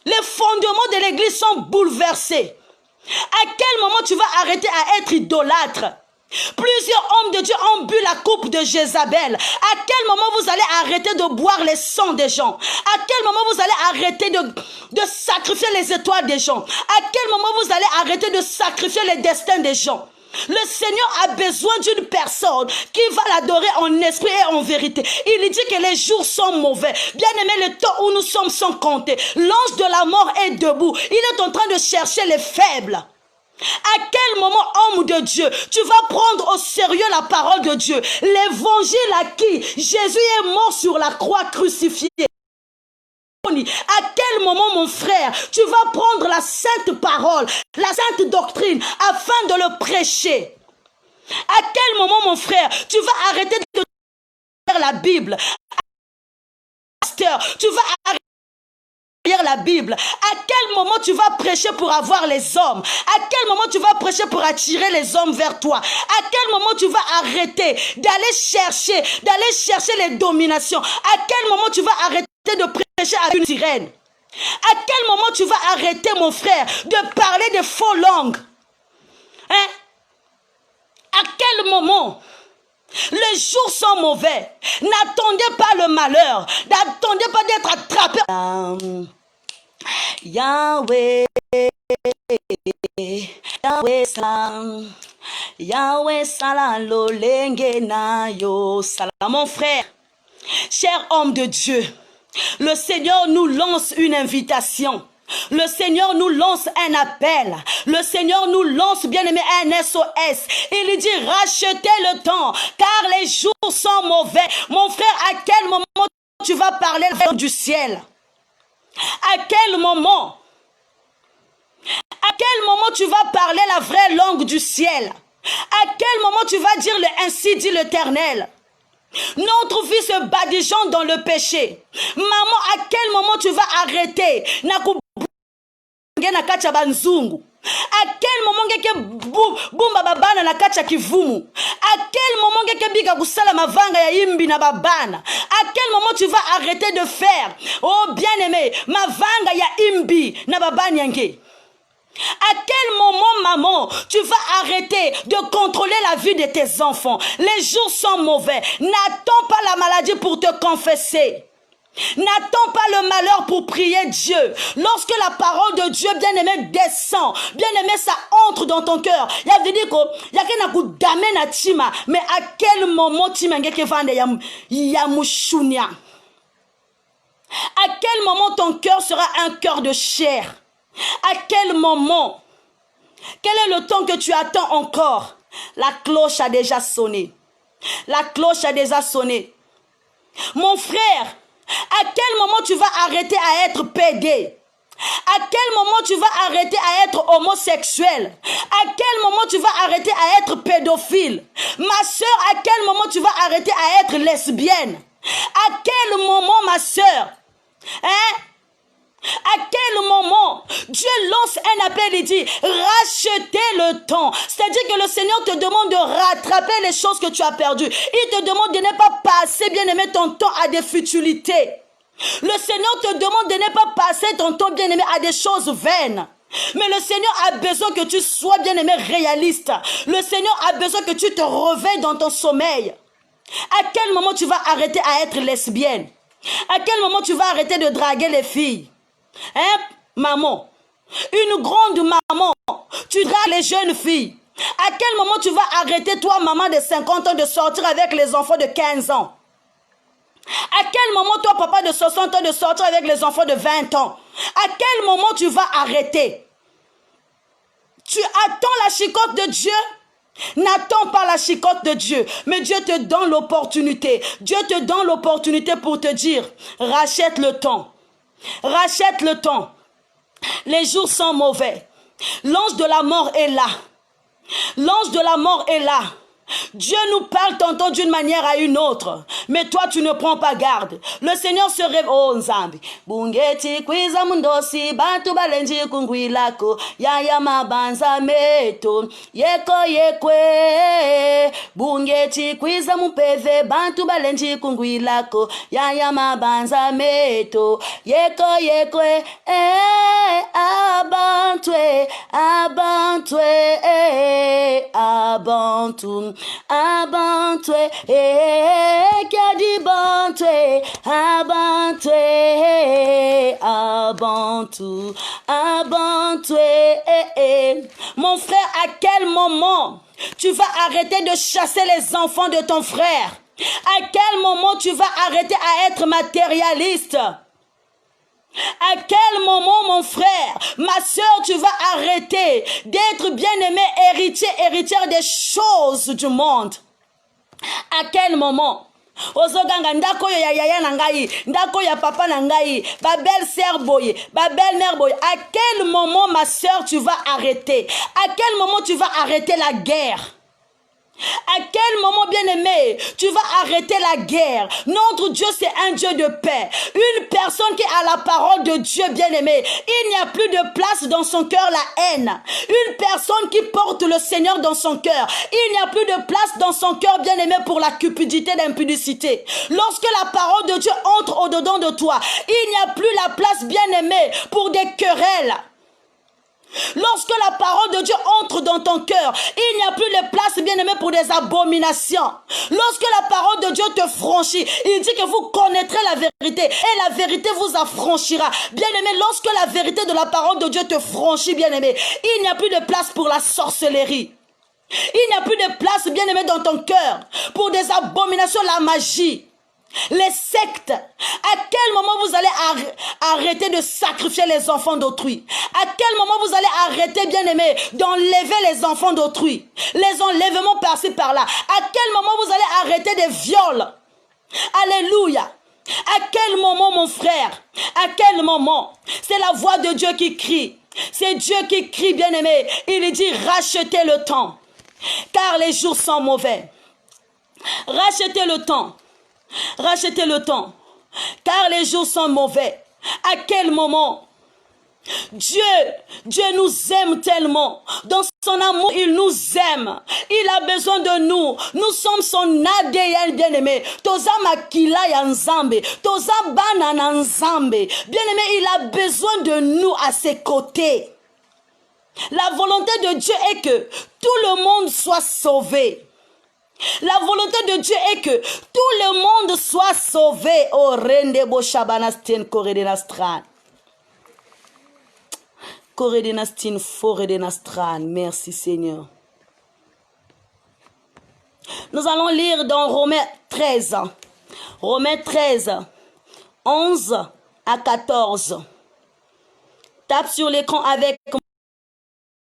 les fondements de l'église sont bouleversés. À quel moment tu vas arrêter à être idolâtre? Plusieurs hommes de Dieu ont bu la coupe de Jézabel. À quel moment vous allez arrêter de boire les sangs des gens? À quel moment vous allez arrêter de sacrifier les étoiles des gens? À quel moment vous allez arrêter de sacrifier les destins des gens? Le Seigneur a besoin d'une personne qui va l'adorer en esprit et en vérité. Il dit que les jours sont mauvais. Bien-aimé, le temps où nous sommes sont comptés. L'ange de la mort est debout. Il est en train de chercher les faibles. À quel moment, homme de Dieu, tu vas prendre au sérieux la parole de Dieu? L'évangile à qui Jésus est mort sur la croix crucifié. À quel moment, mon frère, tu vas prendre la sainte parole, la sainte doctrine, afin de le prêcher? À quel moment, mon frère, tu vas arrêter de lire la Bible? Pasteur, tu vas arrêter de lire la Bible? À quel moment tu vas prêcher pour avoir les hommes? À quel moment tu vas prêcher pour attirer les hommes vers toi? À quel moment tu vas arrêter d'aller chercher les dominations? À quel moment tu vas arrêter de prêcher à une sirène? À quel moment tu vas arrêter, mon frère, de parler de faux langues? Hein? À quel moment? Les jours sont mauvais. N'attendez pas le malheur. N'attendez pas d'être attrapé. Yahweh, Yahweh salam, Yahweh salam, lolenge na yo salam. Mon frère, cher homme de Dieu, le Seigneur nous lance une invitation. Le Seigneur nous lance un appel. Le Seigneur nous lance, bien-aimé, un SOS. Il dit, rachetez le temps, car les jours sont mauvais. Mon frère, à quel moment tu vas parler du ciel? À quel moment? À quel moment tu vas parler la vraie langue du ciel? À quel moment tu vas dire le ainsi dit l'Éternel? Notre vie se badigeant dans le péché. Maman, à quel moment tu vas arrêter? À quel moment ngeke bumba babana na kacha kivumu? À quel moment ngeke biga kusala mavanga ya imbi na babana? À quel moment tu vas arrêter de faire, oh bien-aimé, mavanga ya imbi na babani yange? À quel moment, maman, tu vas arrêter de contrôler la vie de tes enfants? Les jours sont mauvais. N'attends pas la maladie pour te confesser. N'attends pas le malheur pour prier Dieu. Lorsque la parole de Dieu, bien-aimé, descend, bien-aimé, ça entre dans ton cœur. Il y a dit qu'il y a quelqu'un qui damène à Tima. Mais à quel moment Tima ngeke vande ya mushunya? À quel moment ton cœur sera un cœur de chair? À quel moment? Quel est le temps que tu attends encore? La cloche a déjà sonné. La cloche a déjà sonné. Mon frère, à quel moment tu vas arrêter à être pédé? À quel moment tu vas arrêter à être homosexuel? À quel moment tu vas arrêter à être pédophile? Ma soeur, à quel moment tu vas arrêter à être lesbienne? À quel moment, ma soeur? Hein? À quel moment Dieu lance un appel et dit rachetez le temps. C'est-à-dire que le Seigneur te demande de rattraper les choses que tu as perdues. Il te demande de ne pas passer, bien-aimé, ton temps à des futilités. Le Seigneur te demande de ne pas passer ton temps, bien-aimé, à des choses vaines. Mais le Seigneur a besoin que tu sois, bien-aimé, réaliste. Le Seigneur a besoin que tu te réveilles dans ton sommeil. À quel moment tu vas arrêter à être lesbienne? À quel moment tu vas arrêter de draguer les filles? Hein, maman? Une grande maman, tu dragues les jeunes filles. À quel moment tu vas arrêter, toi, maman de 50 ans, de sortir avec les enfants de 15 ans? À quel moment, toi, papa de 60 ans, de sortir avec les enfants de 20 ans? À quel moment tu vas arrêter? Tu attends la chicotte de Dieu? N'attends pas la chicotte de Dieu, mais Dieu te donne l'opportunité. Dieu te donne l'opportunité pour te dire, rachète le temps. Rachète le temps. Les jours sont mauvais. L'ange de la mort est là. L'ange de la mort est là. Dieu nous parle tantôt d'une manière à une autre, mais toi tu ne prends pas garde. Le Seigneur se réveille. Oh Nzambi, bungeti kwiza mundosi bantu balenji kungwilako yaya mabanza meto yeko yekwe bungeti kwiza mupeve bantu balenji kungwilako yaya mabanza meto yeko yekwe abantwe abantwe abantu abantwe kadibantwe abantwe abantu abantwe. Mon frère, à quel moment tu vas arrêter de chasser les enfants de ton frère? À quel moment tu vas arrêter à être matérialiste? À quel moment, mon frère, ma soeur, tu vas arrêter d'être bien-aimé, héritier, héritière des choses du monde? À quel moment? Ozoganga ndako ya yaya na ngai, ndako ya papa na ngai, ba belle sœur boye, ba belle mère boye. À quel moment, ma soeur, tu vas arrêter? À quel moment tu vas arrêter la guerre? À quel moment, bien-aimé, tu vas arrêter la guerre? Notre Dieu, c'est un Dieu de paix. Une personne qui a la parole de Dieu, bien-aimé, il n'y a plus de place dans son cœur la haine. Une personne qui porte le Seigneur dans son cœur, il n'y a plus de place dans son cœur, bien-aimé, pour la cupidité, l'impudicité. Lorsque la parole de Dieu entre au-dedans de toi, il n'y a plus la place, bien-aimé, pour des querelles. Lorsque la parole de Dieu entre dans ton cœur, il n'y a plus de place, bien-aimé, pour des abominations. Lorsque la parole de Dieu te franchit, il dit que vous connaîtrez la vérité et la vérité vous affranchira. Bien-aimé, lorsque la vérité de la parole de Dieu te franchit, bien-aimé, il n'y a plus de place pour la sorcellerie. Il n'y a plus de place, bien-aimé, dans ton cœur pour des abominations, la magie. Les sectes, à quel moment vous allez arrêter de sacrifier les enfants d'autrui? À quel moment vous allez arrêter, bien-aimé, d'enlever les enfants d'autrui? Les enlèvements par-ci par-là. À quel moment vous allez arrêter des viols? Alléluia. À quel moment, mon frère? À quel moment? C'est la voix de Dieu qui crie. C'est Dieu qui crie, bien-aimé. Il dit rachetez le temps, car les jours sont mauvais. Rachetez le temps. Rachetez le temps, car les jours sont mauvais. À quel moment? Dieu nous aime tellement. Dans son amour, il nous aime. Il a besoin de nous. Nous sommes son ADN, bien-aimé. Toza makila ya nzambe. Toza bana na nzambe. Bien-aimé, il a besoin de nous à ses côtés. La volonté de Dieu est que tout le monde soit sauvé. La volonté de Dieu est que tout le monde soit sauvé. Oh, rendebo shabanastin koredenastran. Koredenastin foredenastran. Merci Seigneur. Nous allons lire dans Romains 13. Romains 13, 11 à 14. Tape sur l'écran avec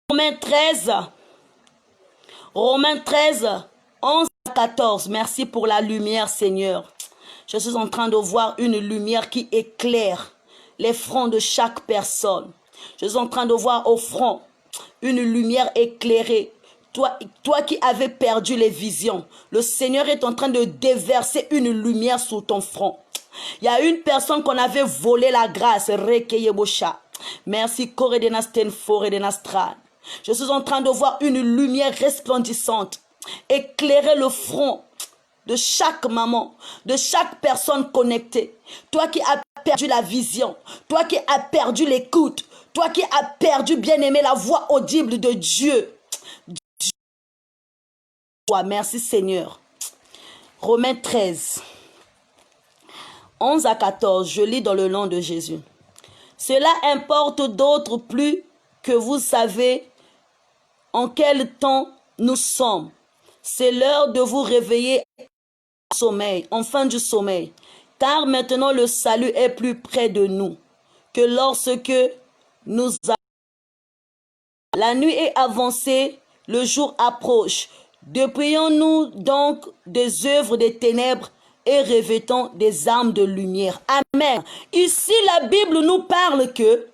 Romains 13. Romains 13. 11 à 14, merci pour la lumière, Seigneur. Je suis en train de voir une lumière qui éclaire. les fronts de chaque personne. Je suis en train de voir au front une lumière éclairée. Toi qui avais perdu les visions, le Seigneur est en train de déverser une lumière sur ton front. Il y a une personne qu'on avait volé la grâce. Merci. Je suis en train de voir une lumière resplendissante éclairer le front de chaque maman, de chaque personne connectée. Toi qui as perdu la vision, toi qui as perdu l'écoute, toi qui as perdu, bien-aimé, la voix audible de Dieu. Merci Seigneur. Romains 13, 11 à 14, je lis dans le nom de Jésus. Cela importe d'autre plus que vous savez en quel temps nous sommes. C'est l'heure de vous réveiller en fin du sommeil, car maintenant le salut est plus près de nous que lorsque nous avons. La nuit est avancée, le jour approche. Dépouillons-nous donc des œuvres des ténèbres et revêtons des armes de lumière. Amen. Ici, la Bible nous parle que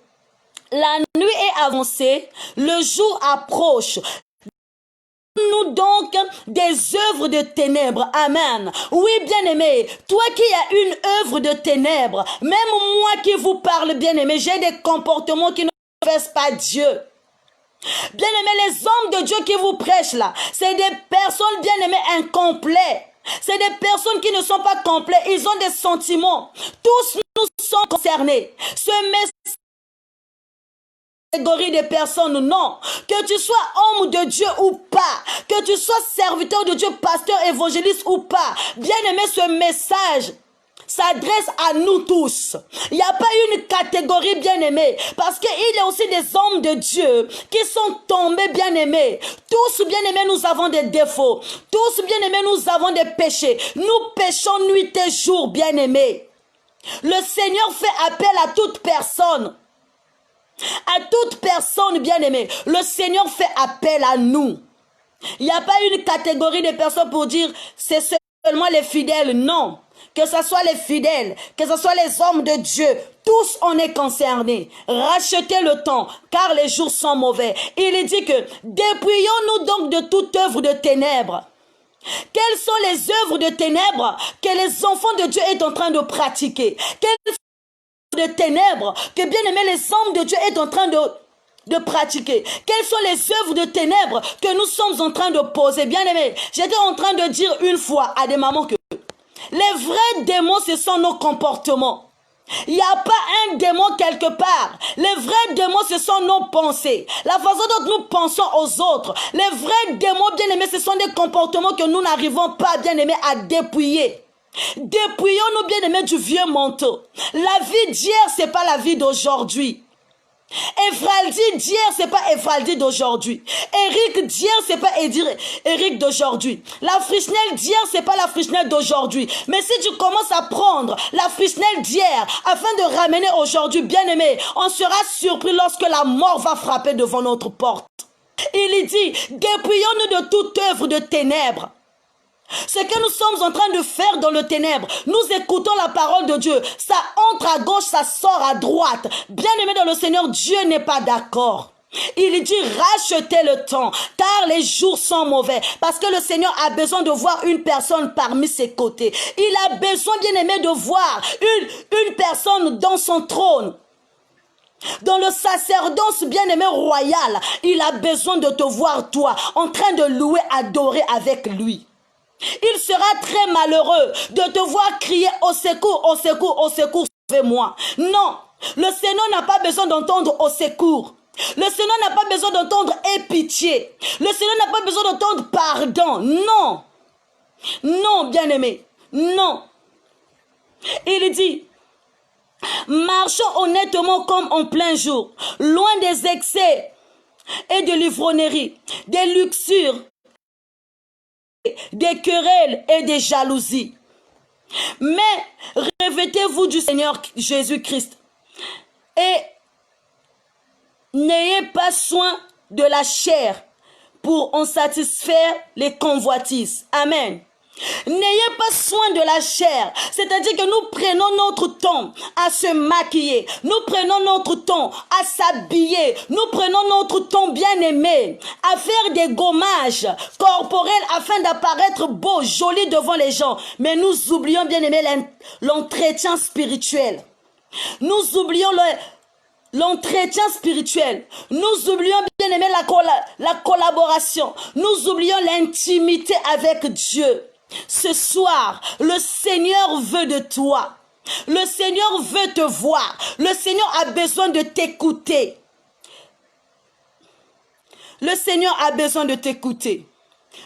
la nuit est avancée, le jour approche. Nous donc des œuvres de ténèbres. Amen. Oui, bien-aimé, toi qui as une œuvre de ténèbres, même moi qui vous parle, bien-aimé, j'ai des comportements qui ne manifestent pas Dieu. Bien-aimés, les hommes de Dieu qui vous prêchent là, c'est des personnes, bien-aimées, incomplets. C'est des personnes qui ne sont pas complets. Ils ont des sentiments. Tous nous sommes concernés. Ce message catégorie de personnes, non. Que tu sois homme de Dieu ou pas, que tu sois serviteur de Dieu, pasteur, évangéliste ou pas, bien-aimé, ce message s'adresse à nous tous. Il n'y a pas une catégorie bien-aimée, parce qu'il y a aussi des hommes de Dieu qui sont tombés bien-aimés. Tous bien-aimés, nous avons des défauts. Tous bien-aimés, nous avons des péchés. Nous péchons nuit et jour, bien-aimés. Le Seigneur fait appel à toute personne. À toute personne bien-aimée. Le Seigneur fait appel à nous. Il n'y a pas une catégorie de personnes pour dire c'est seulement les fidèles. Non. Que ce soit les fidèles, que ce soit les hommes de Dieu, tous on est concernés. Rachetez le temps, car les jours sont mauvais. Il dit que dépouillons-nous donc de toute œuvre de ténèbres. Quelles sont les œuvres de ténèbres que les enfants de Dieu sont en train de pratiquer? Quelles sont les œuvres de ténèbres que bien aimé les hommes de Dieu sont en train de pratiquer? Quelles sont les œuvres de ténèbres que nous sommes en train de poser? Bien aimé, j'étais en train de dire une fois à des mamans que les vrais démons, ce sont nos comportements. Il n'y a pas un démon quelque part. Les vrais démons, ce sont nos pensées. La façon dont nous pensons aux autres. Les vrais démons, bien aimés, ce sont des comportements que nous n'arrivons pas, bien aimés, à dépouiller. Dépouillons-nous, bien aimés, du vieux manteau. La vie d'hier, ce n'est pas la vie d'aujourd'hui. Ephraldi d'hier, c'est pas Ephraldi d'aujourd'hui. Eric d'hier, c'est pas Eric d'aujourd'hui. La Frichnelle d'hier, c'est pas la Frichnelle d'aujourd'hui. Mais si tu commences à prendre la Frichnelle d'hier afin de ramener aujourd'hui, bien aimé, on sera surpris lorsque la mort va frapper devant notre porte. Il dit, dépouillons-nous de toute œuvre de ténèbres. Ce que nous sommes en train de faire dans le ténèbre, nous écoutons la parole de Dieu. Ça entre à gauche, ça sort à droite. Bien aimé dans le Seigneur, Dieu n'est pas d'accord. Il dit rachetez le temps, car les jours sont mauvais. Parce que le Seigneur a besoin de voir une personne parmi ses côtés. Il a besoin, bien aimé, de voir une personne dans son trône. Dans le sacerdoce bien-aimé royal, il a besoin de te voir toi, en train de louer, adorer avec lui. Il sera très malheureux de te voir crier au secours, au secours, au secours, sauvez-moi. Non, le Seigneur n'a pas besoin d'entendre au secours. Le Seigneur n'a pas besoin d'entendre aie pitié. Le Seigneur n'a pas besoin d'entendre pardon. Non, non, bien-aimé, non. Il dit, marchons honnêtement comme en plein jour, loin des excès et de l'ivrognerie, des luxures, des querelles et des jalousies. Mais revêtez-vous du Seigneur Jésus-Christ et n'ayez pas soin de la chair pour en satisfaire les convoitises. Amen. N'ayez pas soin de la chair, c'est-à-dire que nous prenons notre temps à se maquiller, nous prenons notre temps à s'habiller, nous prenons notre temps bien aimé à faire des gommages corporels afin d'apparaître beau, joli devant les gens. Mais nous oublions bien aimé l'entretien spirituel. Nous oublions l'entretien spirituel. Nous oublions bien aimé la collaboration. Nous oublions l'intimité avec Dieu. Ce soir, le Seigneur veut de toi. Le Seigneur veut te voir. Le Seigneur a besoin de t'écouter. Le Seigneur a besoin de t'écouter.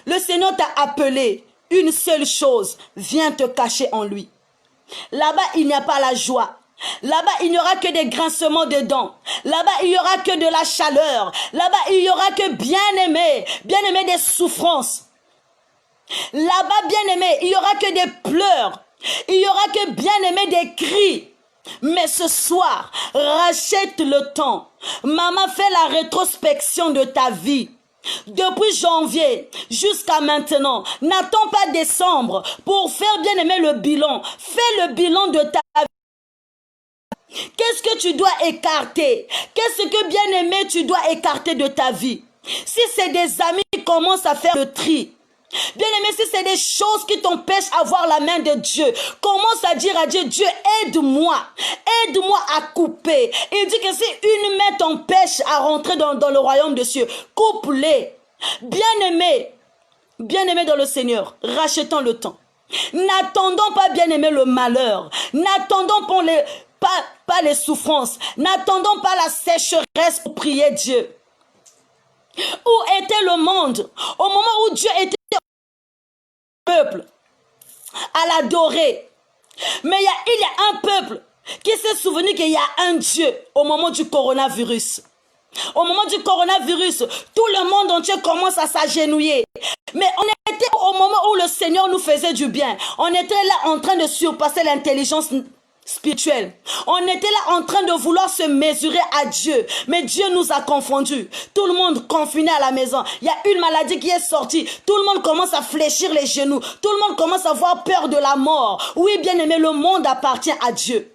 Le Seigneur t'a appelé une seule chose. Viens te cacher en lui. Là-bas, il n'y a pas la joie. Là-bas, il n'y aura que des grincements de dents. Là-bas, il n'y aura que de la chaleur. Là-bas, il n'y aura que bien-aimé des souffrances. Là-bas, bien-aimé, il n'y aura que des pleurs. Il n'y aura que bien-aimé des cris. Mais ce soir, rachète le temps. Maman, fais la rétrospection de ta vie. Depuis janvier jusqu'à maintenant, n'attends pas décembre pour faire bien-aimé le bilan. Fais le bilan de ta vie. Qu'est-ce que tu dois écarter? Qu'est-ce que bien-aimé tu dois écarter de ta vie? Si c'est des amis qui commencent à faire le tri, bien-aimé, si c'est des choses qui t'empêchent d'avoir la main de Dieu, commence à dire à Dieu, Dieu, aide-moi à couper. Il dit que si une main t'empêche à rentrer dans le royaume de Dieu, coupe-les. Bien-aimé dans le Seigneur, rachetons le temps. N'attendons pas, bien-aimé, le malheur. N'attendons pas les souffrances. N'attendons pas la sécheresse pour prier Dieu. Où était le monde au moment où Dieu était peuple à l'adorer? Mais il y a un peuple qui s'est souvenu qu'il y a un Dieu au moment du coronavirus. Au moment du coronavirus, tout le monde entier commence à s'agenouiller. Mais on était au moment où le Seigneur nous faisait du bien. On était là en train de surpasser l'intelligence spirituelle. On était là en train de vouloir se mesurer à Dieu. Mais Dieu nous a confondus. Tout le monde confiné à la maison. Il y a une maladie qui est sortie. Tout le monde commence à fléchir les genoux. Tout le monde commence à avoir peur de la mort. Oui, bien aimé, le monde appartient à Dieu.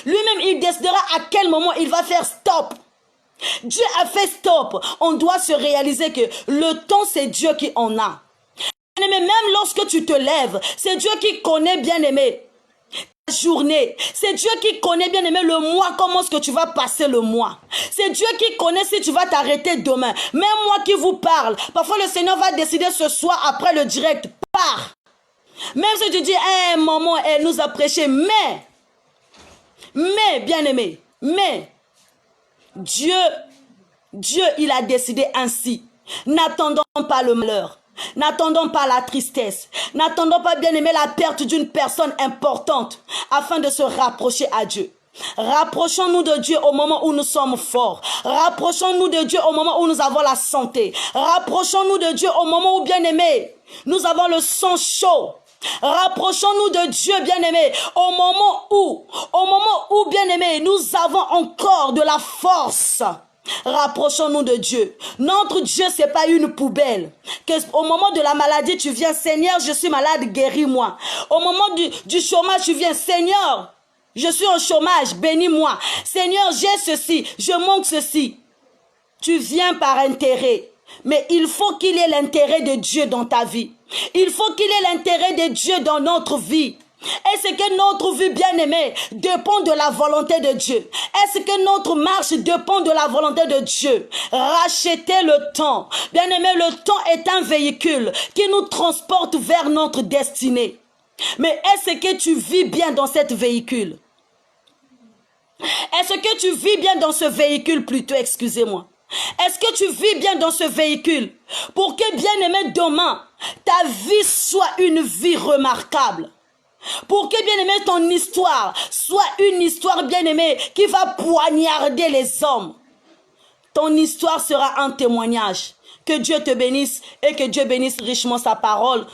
Lui-même, il décidera à quel moment il va faire stop. Dieu a fait stop. On doit se réaliser que le temps, c'est Dieu qui en a. Mais même lorsque tu te lèves, c'est Dieu qui connaît, bien aimé, ta journée. C'est Dieu qui connaît, bien aimé, le mois, comment est-ce que tu vas passer le mois. C'est Dieu qui connaît si tu vas t'arrêter demain. Même moi qui vous parle, parfois le Seigneur va décider ce soir après le direct, pars. Même si tu dis, maman, elle nous a prêché, mais, bien aimé, Dieu, il a décidé ainsi. N'attendons pas le malheur. N'attendons pas la tristesse. N'attendons pas, bien aimé, la perte d'une personne importante afin de se rapprocher à Dieu. Rapprochons-nous de Dieu au moment où nous sommes forts. Rapprochons-nous de Dieu au moment où nous avons la santé. Rapprochons-nous de Dieu au moment où, bien aimé, nous avons le sang chaud. Rapprochons-nous de Dieu, bien-aimé, au moment où, bien-aimé, nous avons encore de la force. Rapprochons-nous de Dieu. Notre Dieu, c'est pas une poubelle. Au moment de la maladie, tu viens, Seigneur, je suis malade, guéris-moi. Au moment du chômage, tu viens, Seigneur, je suis en chômage, bénis-moi. Seigneur, j'ai ceci, je manque ceci. Tu viens par intérêt. Mais il faut qu'il y ait l'intérêt de Dieu dans ta vie. Il faut qu'il y ait l'intérêt de Dieu dans notre vie. Est-ce que notre vie, bien-aimée, dépend de la volonté de Dieu? Est-ce que notre marche dépend de la volonté de Dieu? Rachetez le temps. Bien-aimé, le temps est un véhicule qui nous transporte vers notre destinée. Mais est-ce que tu vis bien dans cet véhicule? Est-ce que tu vis bien dans ce véhicule plutôt, excusez-moi? Est-ce que tu vis bien dans ce véhicule? Pour que, bien-aimé, demain, ta vie soit une vie remarquable. Pour que, bien-aimé, ton histoire soit une histoire, bien-aimée, qui va poignarder les hommes. Ton histoire sera un témoignage. Que Dieu te bénisse et que Dieu bénisse richement sa parole.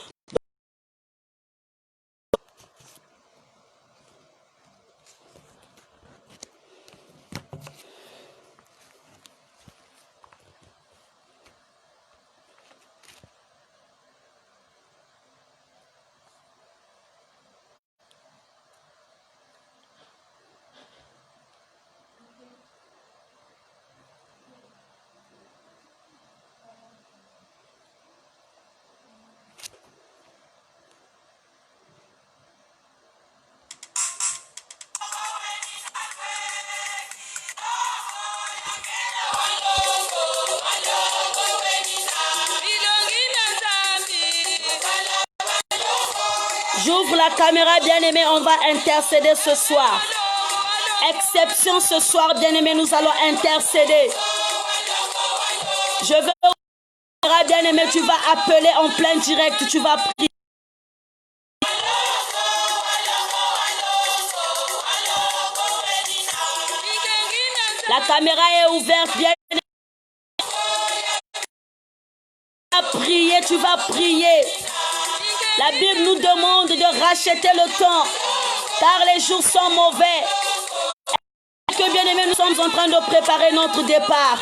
la caméra, bien-aimé, on va intercéder ce soir. Exception ce soir, bien-aimé, nous allons intercéder. Je veux, bien-aimé, tu vas appeler en plein direct, tu vas prier. La caméra est ouverte, bien-aimé. Tu vas prier. La Bible nous demande de racheter le temps, car les jours sont mauvais. Que bien-aimés, nous sommes en train de préparer notre départ.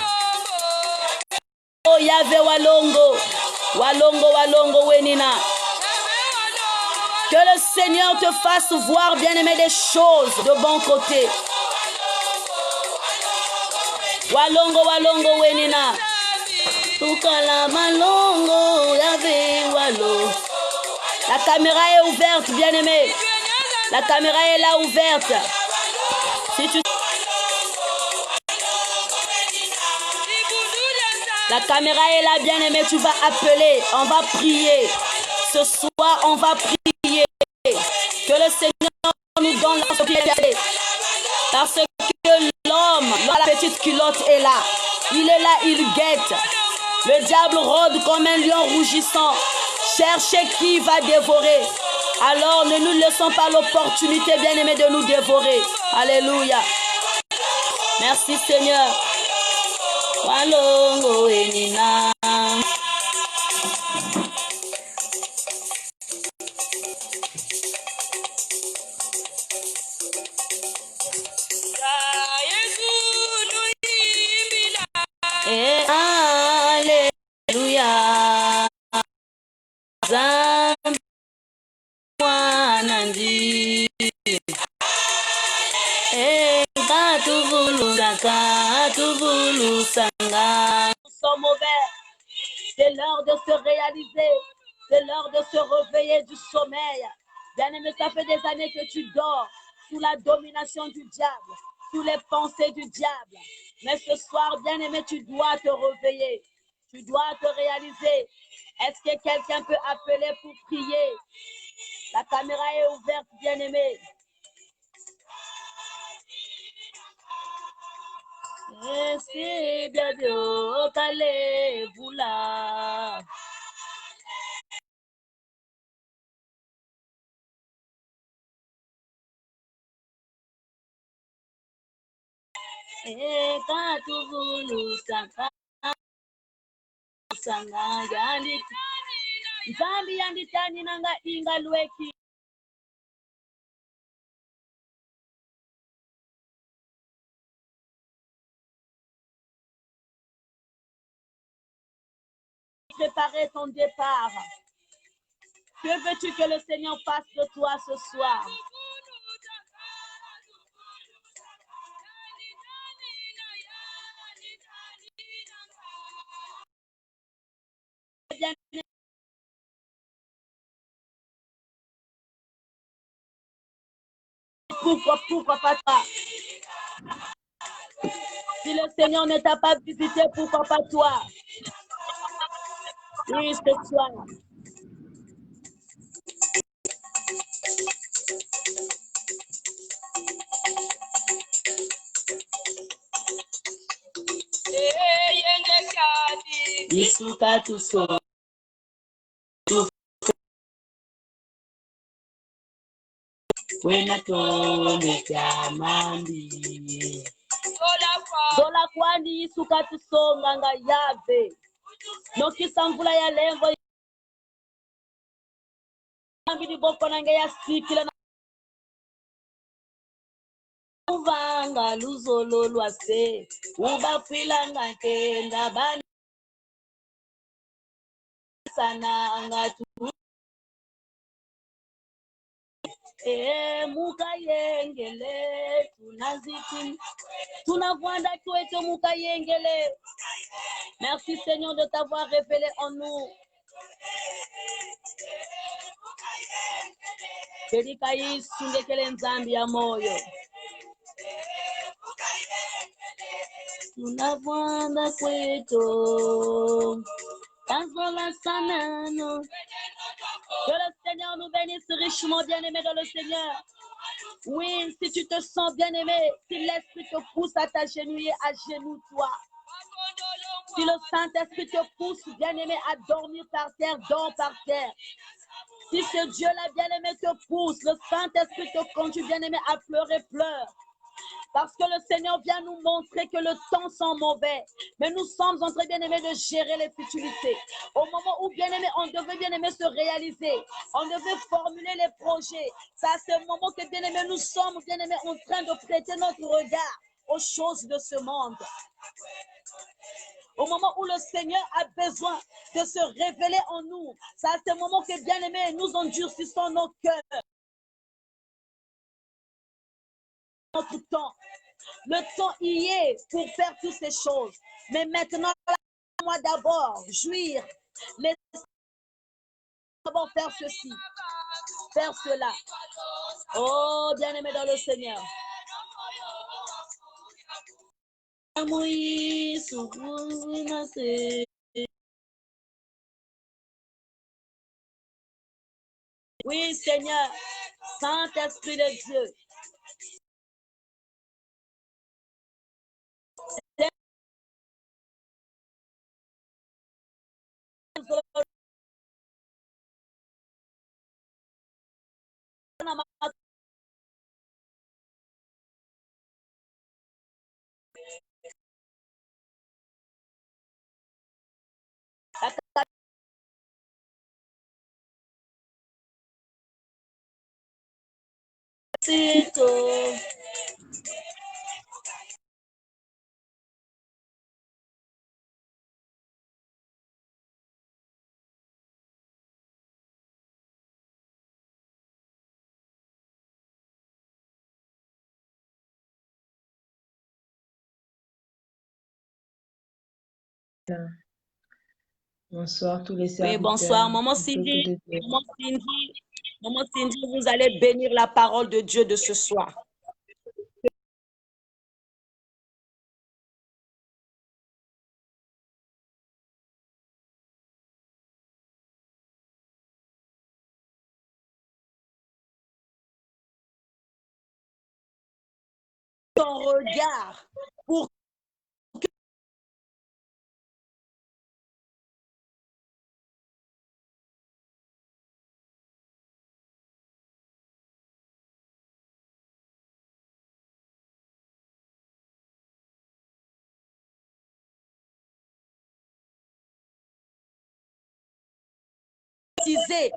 Oh Yahvé Walongo, Walongo, Walongo, Wenina. Que le Seigneur te fasse voir, bien-aimé, des choses de bon côté. Walongo, Walongo, Wenina. Tukala Malongo, Yahvé Walo. La caméra est ouverte, bien-aimé. La caméra est là ouverte. Si tu... La caméra est là, bien-aimé. Tu vas appeler. On va prier. Ce soir, on va prier. Que le Seigneur nous donne la propriété. Parce que l'homme, la petite culotte est là. Il est là, il guette. Le diable rôde comme un lion rougissant. Cherchez qui va dévorer. Alors ne nous laissons pas l'opportunité, bien-aimés, de nous dévorer. Alléluia. Merci Seigneur. Walongo enina. Alléluia. Nous sommes mauvais. C'est l'heure de se réaliser. C'est l'heure de se réveiller du sommeil. Bien-aimé, ça fait des années que tu dors sous la domination du diable, sous les pensées du diable. Mais ce soir, bien-aimé, tu dois te réveiller. Tu dois te réaliser. Est-ce que quelqu'un peut appeler pour prier? La caméra est ouverte, bien-aimé. C'est bien de caler boula. Et quand tu voulais sanga yandi zambi yandi tani nanga inga lweki. Préparer ton départ. Que veux-tu que le Seigneur fasse de toi ce soir? Pourquoi pas toi? Si le Seigneur ne t'a pas visité, pourquoi pas toi? Oui, ce soir. Isuka tuso. Wena tole jamandi. Zola kwandi isuka tusonga nga Yahvé. Nokisangula ya lembo. Ambidi boko nange ya sikila na. Uvanga luzolo lwase. Uba filanga kenda bani. Sana ngatu. Muka yengele tunaziti tunavwanda tuete muka yengele. Merci Seigneur de t'avoir révélé en nous. Kedika sungekele nzambi ya moyo. Tunavwanda kweto. Tanzola sanano. Que le Seigneur Seigneur nous bénisse richement, bien-aimé dans le Seigneur. Oui, si tu te sens bien-aimé, si l'Esprit te pousse à t'agenouiller, agenouille-toi. Si le Saint-Esprit te pousse, bien-aimé, à dormir par terre, dors par terre. Si ce Dieu-là, bien-aimé, te pousse, le Saint-Esprit te conduit, bien-aimé, à pleurer, pleure. Parce que le Seigneur vient nous montrer que le temps sent mauvais. Mais nous sommes en train, bien-aimé, de gérer les futurités. Au moment où, bien-aimé, on devait, bien-aimé, se réaliser. On devait formuler les projets. C'est à ce moment que, bien-aimé, nous sommes, bien-aimé, en train de prêter notre regard aux choses de ce monde. Au moment où le Seigneur a besoin de se révéler en nous. C'est à ce moment que, bien-aimé, nous endurcissons nos cœurs. Notre temps. Le temps y est pour faire toutes ces choses. Mais maintenant, moi d'abord, jouir. Laissez-moi d'abord faire ceci, faire cela. Oh, bien-aimé dans le Seigneur. Oui, Seigneur, Saint-Esprit de Dieu. Bonsoir tous les Oui, serviteurs bonsoir, Maman du peuple Cindy. de Dieu. Maman Cindy, vous allez bénir la parole de Dieu de ce soir. Ton regard pour concrétiser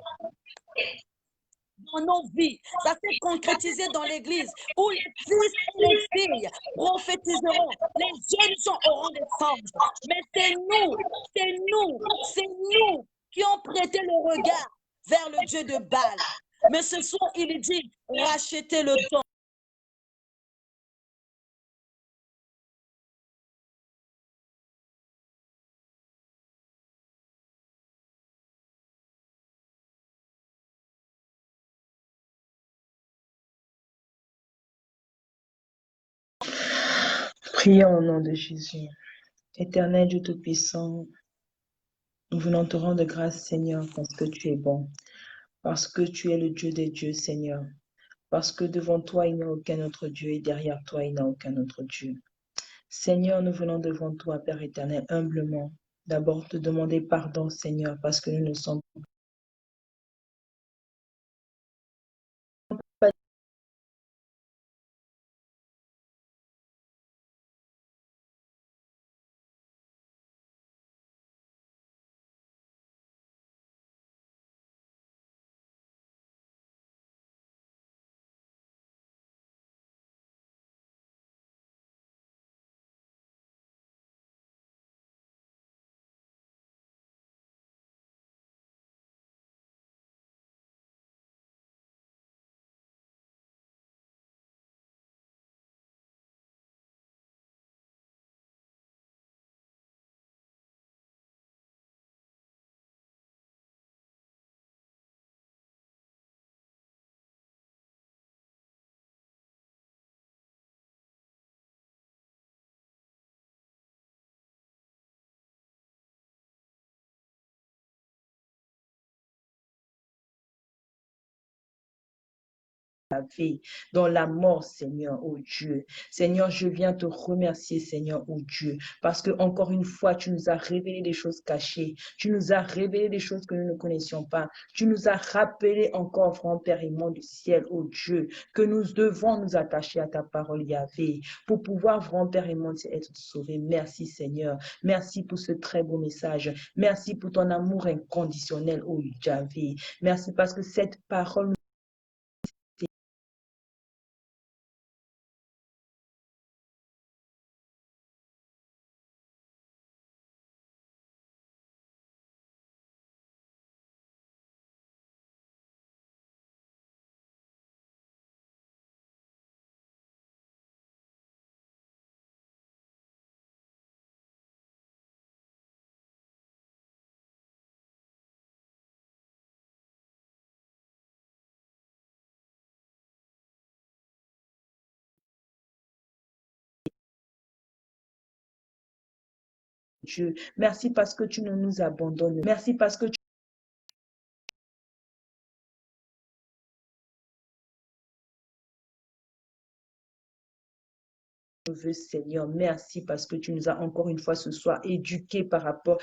dans nos vies. Ça s'est concrétisé dans l'église où les fils et les filles prophétiseront. Les jeunes gens auront des songes. Mais c'est nous qui ont prêté le regard vers le Dieu de Baal. Mais ce soir, il dit, rachetez le temps. Prions au nom de Jésus. Éternel Dieu Tout-Puissant, nous venons te rendre grâce, Seigneur, parce que tu es bon, parce que tu es le Dieu des dieux, Seigneur, parce que devant toi, il n'y a aucun autre Dieu et derrière toi, il n'y a aucun autre Dieu. Seigneur, nous venons devant toi, Père éternel, humblement. D'abord, te demander pardon, Seigneur, parce que nous ne sommes pas dans la mort, Seigneur, oh Dieu. Seigneur, je viens te remercier, Seigneur, oh Dieu, parce que encore une fois, tu nous as révélé des choses cachées. Tu nous as révélé des choses que nous ne connaissions pas. Tu nous as rappelé encore, grand Père immense du ciel, oh Dieu, que nous devons nous attacher à ta parole, Yahvé, pour pouvoir, grand Père immense, être sauvés. Merci, Seigneur. Merci pour ce très beau message. Merci pour ton amour inconditionnel, oh Yahvé. Merci parce que cette parole Dieu. Merci parce que tu ne nous abandonnes. Merci parce que tu veux, Seigneur. Merci parce que tu nous as encore une fois ce soir éduqués par rapport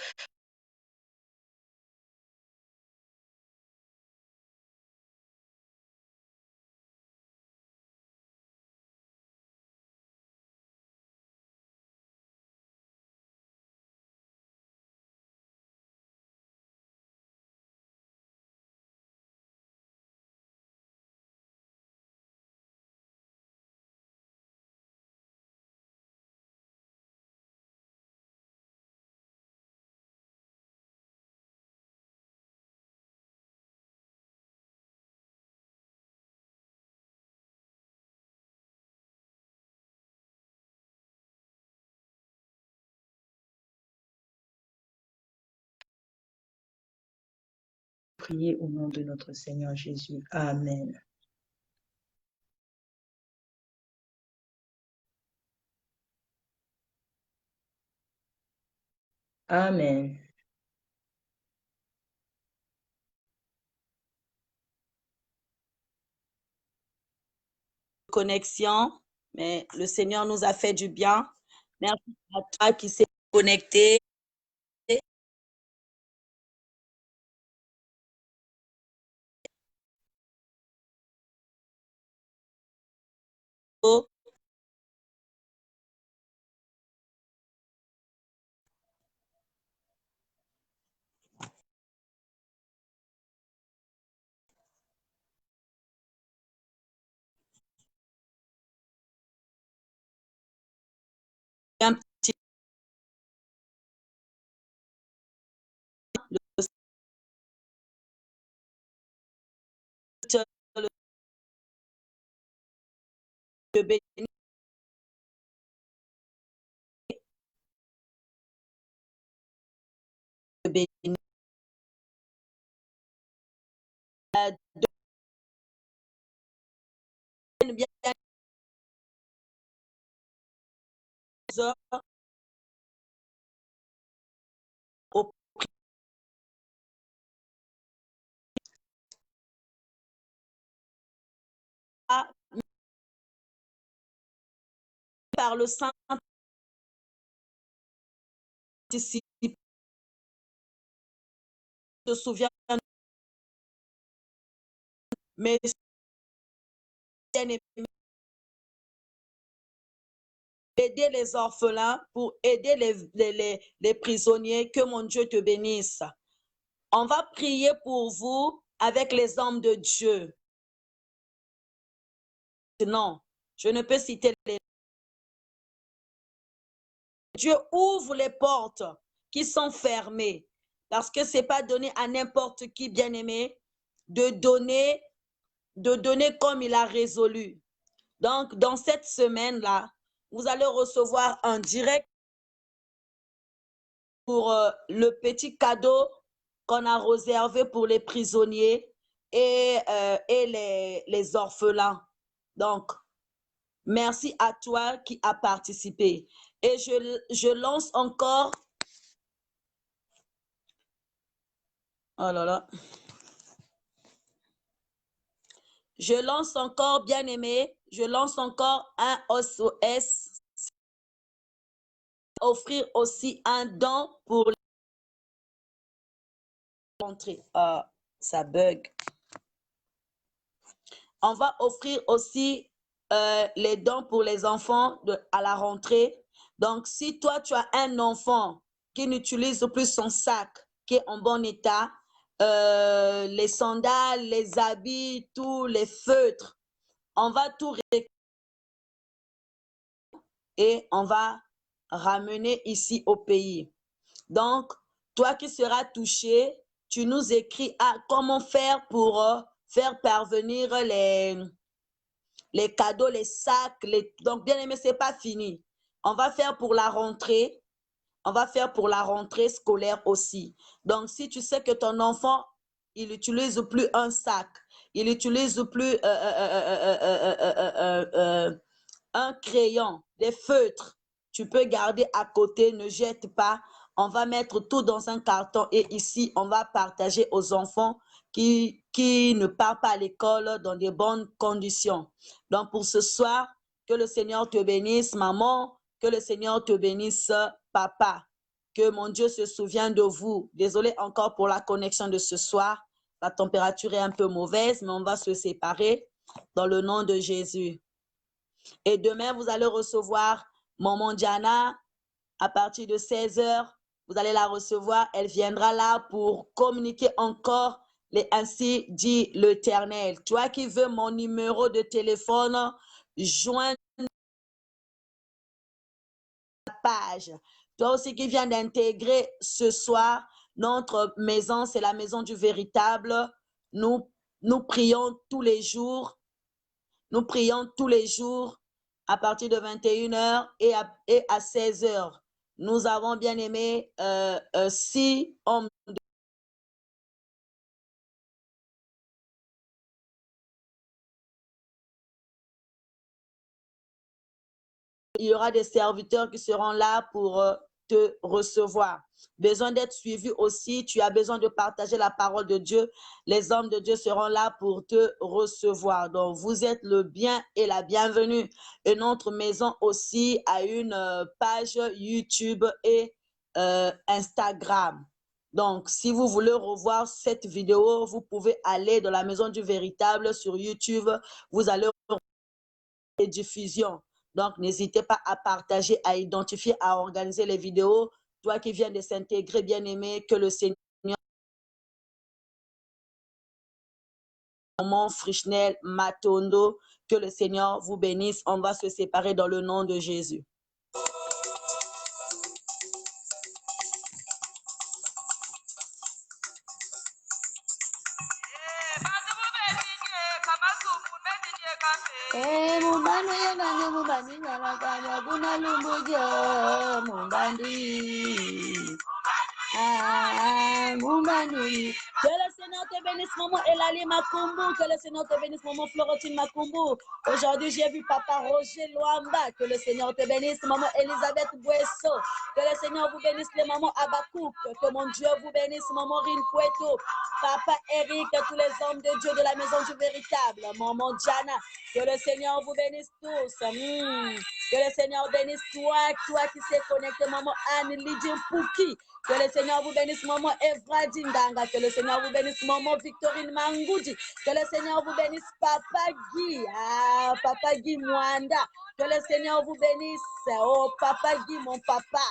prier au nom de notre Seigneur Jésus. Amen. Amen. Connexion, mais le Seigneur nous a fait du bien. Merci à toi qui s'est connecté. Un petit le béni, le béni. Donne bien les heures au pas par le Saint participe. Je me souviens, mais bien aimé, aider les orphelins, pour aider les prisonniers. Que mon Dieu te bénisse. On va prier pour vous avec les hommes de Dieu. Non, je ne peux citer les. Dieu ouvre les portes qui sont fermées parce que ce n'est pas donné à n'importe qui, bien-aimé, de donner comme il a résolu. Donc, dans cette semaine-là, vous allez recevoir un direct pour le petit cadeau qu'on a réservé pour les prisonniers et les orphelins. Donc, merci à toi qui as participé. Et je lance encore. Oh là là. Je lance encore, bien-aimé, je lance encore un SOS. Offrir aussi un don pour l'entrée. Ah, ça bug. On va offrir aussi les dons pour les enfants à la rentrée. Donc, si toi, tu as un enfant qui n'utilise plus son sac, qui est en bon état, les sandales, les habits, tous les feutres, on va tout récupérer et on va ramener ici au pays. Donc, toi qui seras touché, tu nous écris comment faire pour faire parvenir les cadeaux, les sacs. Donc, bien aimé, ce n'est pas fini. On va faire pour la rentrée. On va faire pour la rentrée scolaire aussi. Donc, si tu sais que ton enfant, il n'utilise plus un sac, il n'utilise plus un crayon, des feutres, tu peux garder à côté, ne jette pas. On va mettre tout dans un carton et ici, on va partager aux enfants qui ne partent pas à l'école dans de bonnes conditions. Donc, pour ce soir, que le Seigneur te bénisse, maman, que le Seigneur te bénisse, papa. Que mon Dieu se souvienne de vous. Désolé encore pour la connexion de ce soir. La température est un peu mauvaise, mais on va se séparer dans le nom de Jésus. Et demain, vous allez recevoir Maman Diana à partir de 16h. Vous allez la recevoir. Elle viendra là pour communiquer encore les ainsi dit l'Éternel. Toi qui veux mon numéro de téléphone, joins la page. Toi aussi qui viens d'intégrer ce soir, notre maison, c'est la maison du véritable. Nous prions tous les jours. Nous prions tous les jours à partir de 21h et à 16h. Nous avons bien aimé 6 hommes. Il y aura des serviteurs qui seront là pour te recevoir. Besoin d'être suivi aussi. Tu as besoin de partager la parole de Dieu. Les hommes de Dieu seront là pour te recevoir. Donc, vous êtes le bien et la bienvenue. Et notre maison aussi a une page YouTube et Instagram. Donc, si vous voulez revoir cette vidéo, vous pouvez aller dans la maison du véritable sur YouTube. Vous allez revoir les diffusions. Donc, n'hésitez pas à partager, à identifier, à organiser les vidéos. Toi qui viens de s'intégrer, bien-aimé, que le Seigneur, mon Frischnel, Matondo, que le Seigneur vous bénisse. On va se séparer dans le nom de Jésus. Que le Seigneur te bénisse, maman Elali Makumbu. Que le Seigneur te bénisse, maman Florentine Makumbu. Aujourd'hui, j'ai vu papa Roger Loamba. Que le Seigneur te bénisse, maman Elisabeth Buesso. Que le Seigneur vous bénisse, les mamans Abakouk. Que mon Dieu vous bénisse, maman Rin Cueto. Papa Eric, tous les hommes de Dieu de la maison du véritable. Maman Diana. Que le Seigneur vous bénisse tous. Que le Seigneur bénisse toi qui s'est connecté, maman Anne Lydia Pouki. Que le Seigneur vous bénisse, maman Evra Dindanga. Que le Seigneur vous bénisse, maman Victorine Mangoudi. Que le Seigneur vous bénisse, Papa Guy. Papa Guy Mwanda. Que le Seigneur vous bénisse. Oh, Papa Guy, mon papa.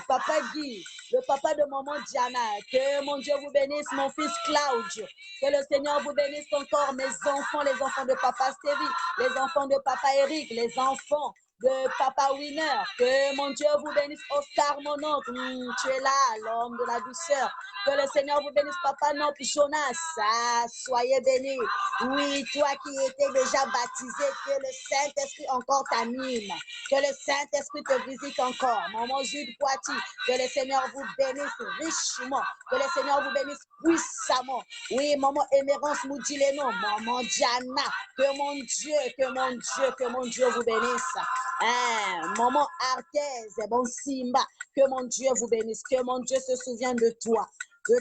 Papa Guy, le papa de maman Diana. Que mon Dieu vous bénisse, mon fils Claudio. Que le Seigneur vous bénisse encore, mes enfants, les enfants de papa Stevie, les enfants de papa Eric, les enfants de papa Winner. Que mon Dieu vous bénisse, Oscar, mon oncle. Tu es là, l'homme de la douceur. Que le Seigneur vous bénisse, papa notre Jonas. Soyez bénis. Oui, toi qui étais déjà baptisé, que le Saint-Esprit encore t'anime. Que le Saint-Esprit te visite encore. Maman Jude Poiti, que le Seigneur vous bénisse richement. Que le Seigneur vous bénisse puissamment. Oui, maman Émérance Moudileno, maman Diana. Que mon Dieu vous bénisse. Maman Arthèse, bon Simba, que mon Dieu vous bénisse, que mon Dieu se souvienne de toi. de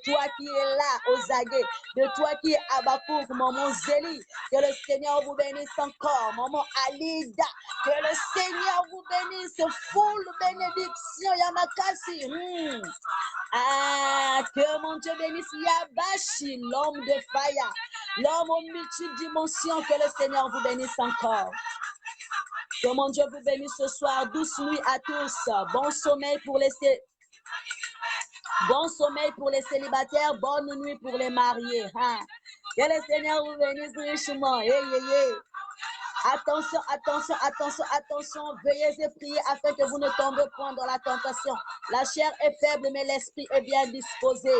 toi qui est là, Ozagé, de toi qui est Abakouk, maman Zélie, que le Seigneur vous bénisse encore, maman Alida, que le Seigneur vous bénisse, full bénédiction, Yamakasi. Ah, que mon Dieu bénisse Yabashi, l'homme de Faya, l'homme aux multidimensions, que le Seigneur vous bénisse encore. Que mon Dieu vous bénisse ce soir, douce nuit à tous, bon sommeil pour les célibataires, bonne nuit pour les mariés. Hein? Que le Seigneur vous bénisse richement. Hey, hey, hey. Attention, veuillez et priez afin que vous ne tombez point dans la tentation. La chair est faible, mais l'esprit est bien disposé.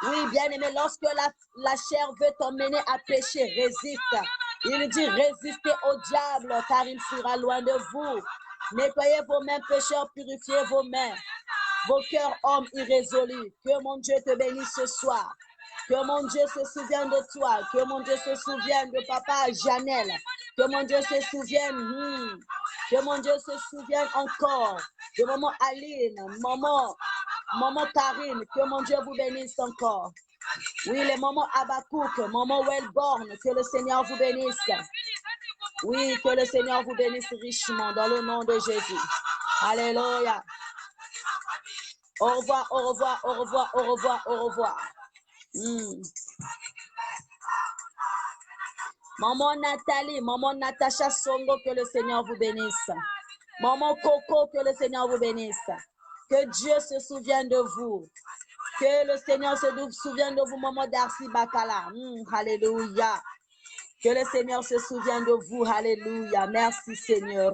Oui, bien aimé, lorsque la chair veut t'emmener à pécher, résiste. Il dit résistez au diable, car il sera loin de vous. Nettoyez vos mains, pécheurs, purifiez vos mains. Vos cœurs, hommes irrésolus. Que mon Dieu te bénisse ce soir. Que mon Dieu se souvienne de toi. Que mon Dieu se souvienne de papa Janelle. Que mon Dieu se souvienne. Que mon Dieu se souvienne encore de maman Aline, maman Karine. Que mon Dieu vous bénisse encore. Oui, les mamans Abakouk, maman Wellborn. Que le Seigneur vous bénisse. Oui, que le Seigneur vous bénisse richement dans le nom de Jésus. Alléluia. Au revoir, au revoir, au revoir, au revoir, au revoir. Maman Nathalie, maman Natacha Songo, que le Seigneur vous bénisse. Maman Coco, que le Seigneur vous bénisse. Que Dieu se souvienne de vous. Que le Seigneur se souvienne de vous, maman Darcy Bakala. Alléluia. Que le Seigneur se souvienne de vous. Alléluia. Merci Seigneur.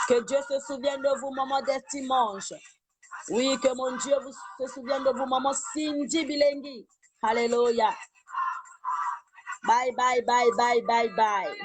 Que Dieu se souvienne de vous, maman Destimange. Oui, que mon Dieu se souvienne de vous, maman Cindy Bilengi. Alléluia. Bye, bye, bye, bye, bye, bye.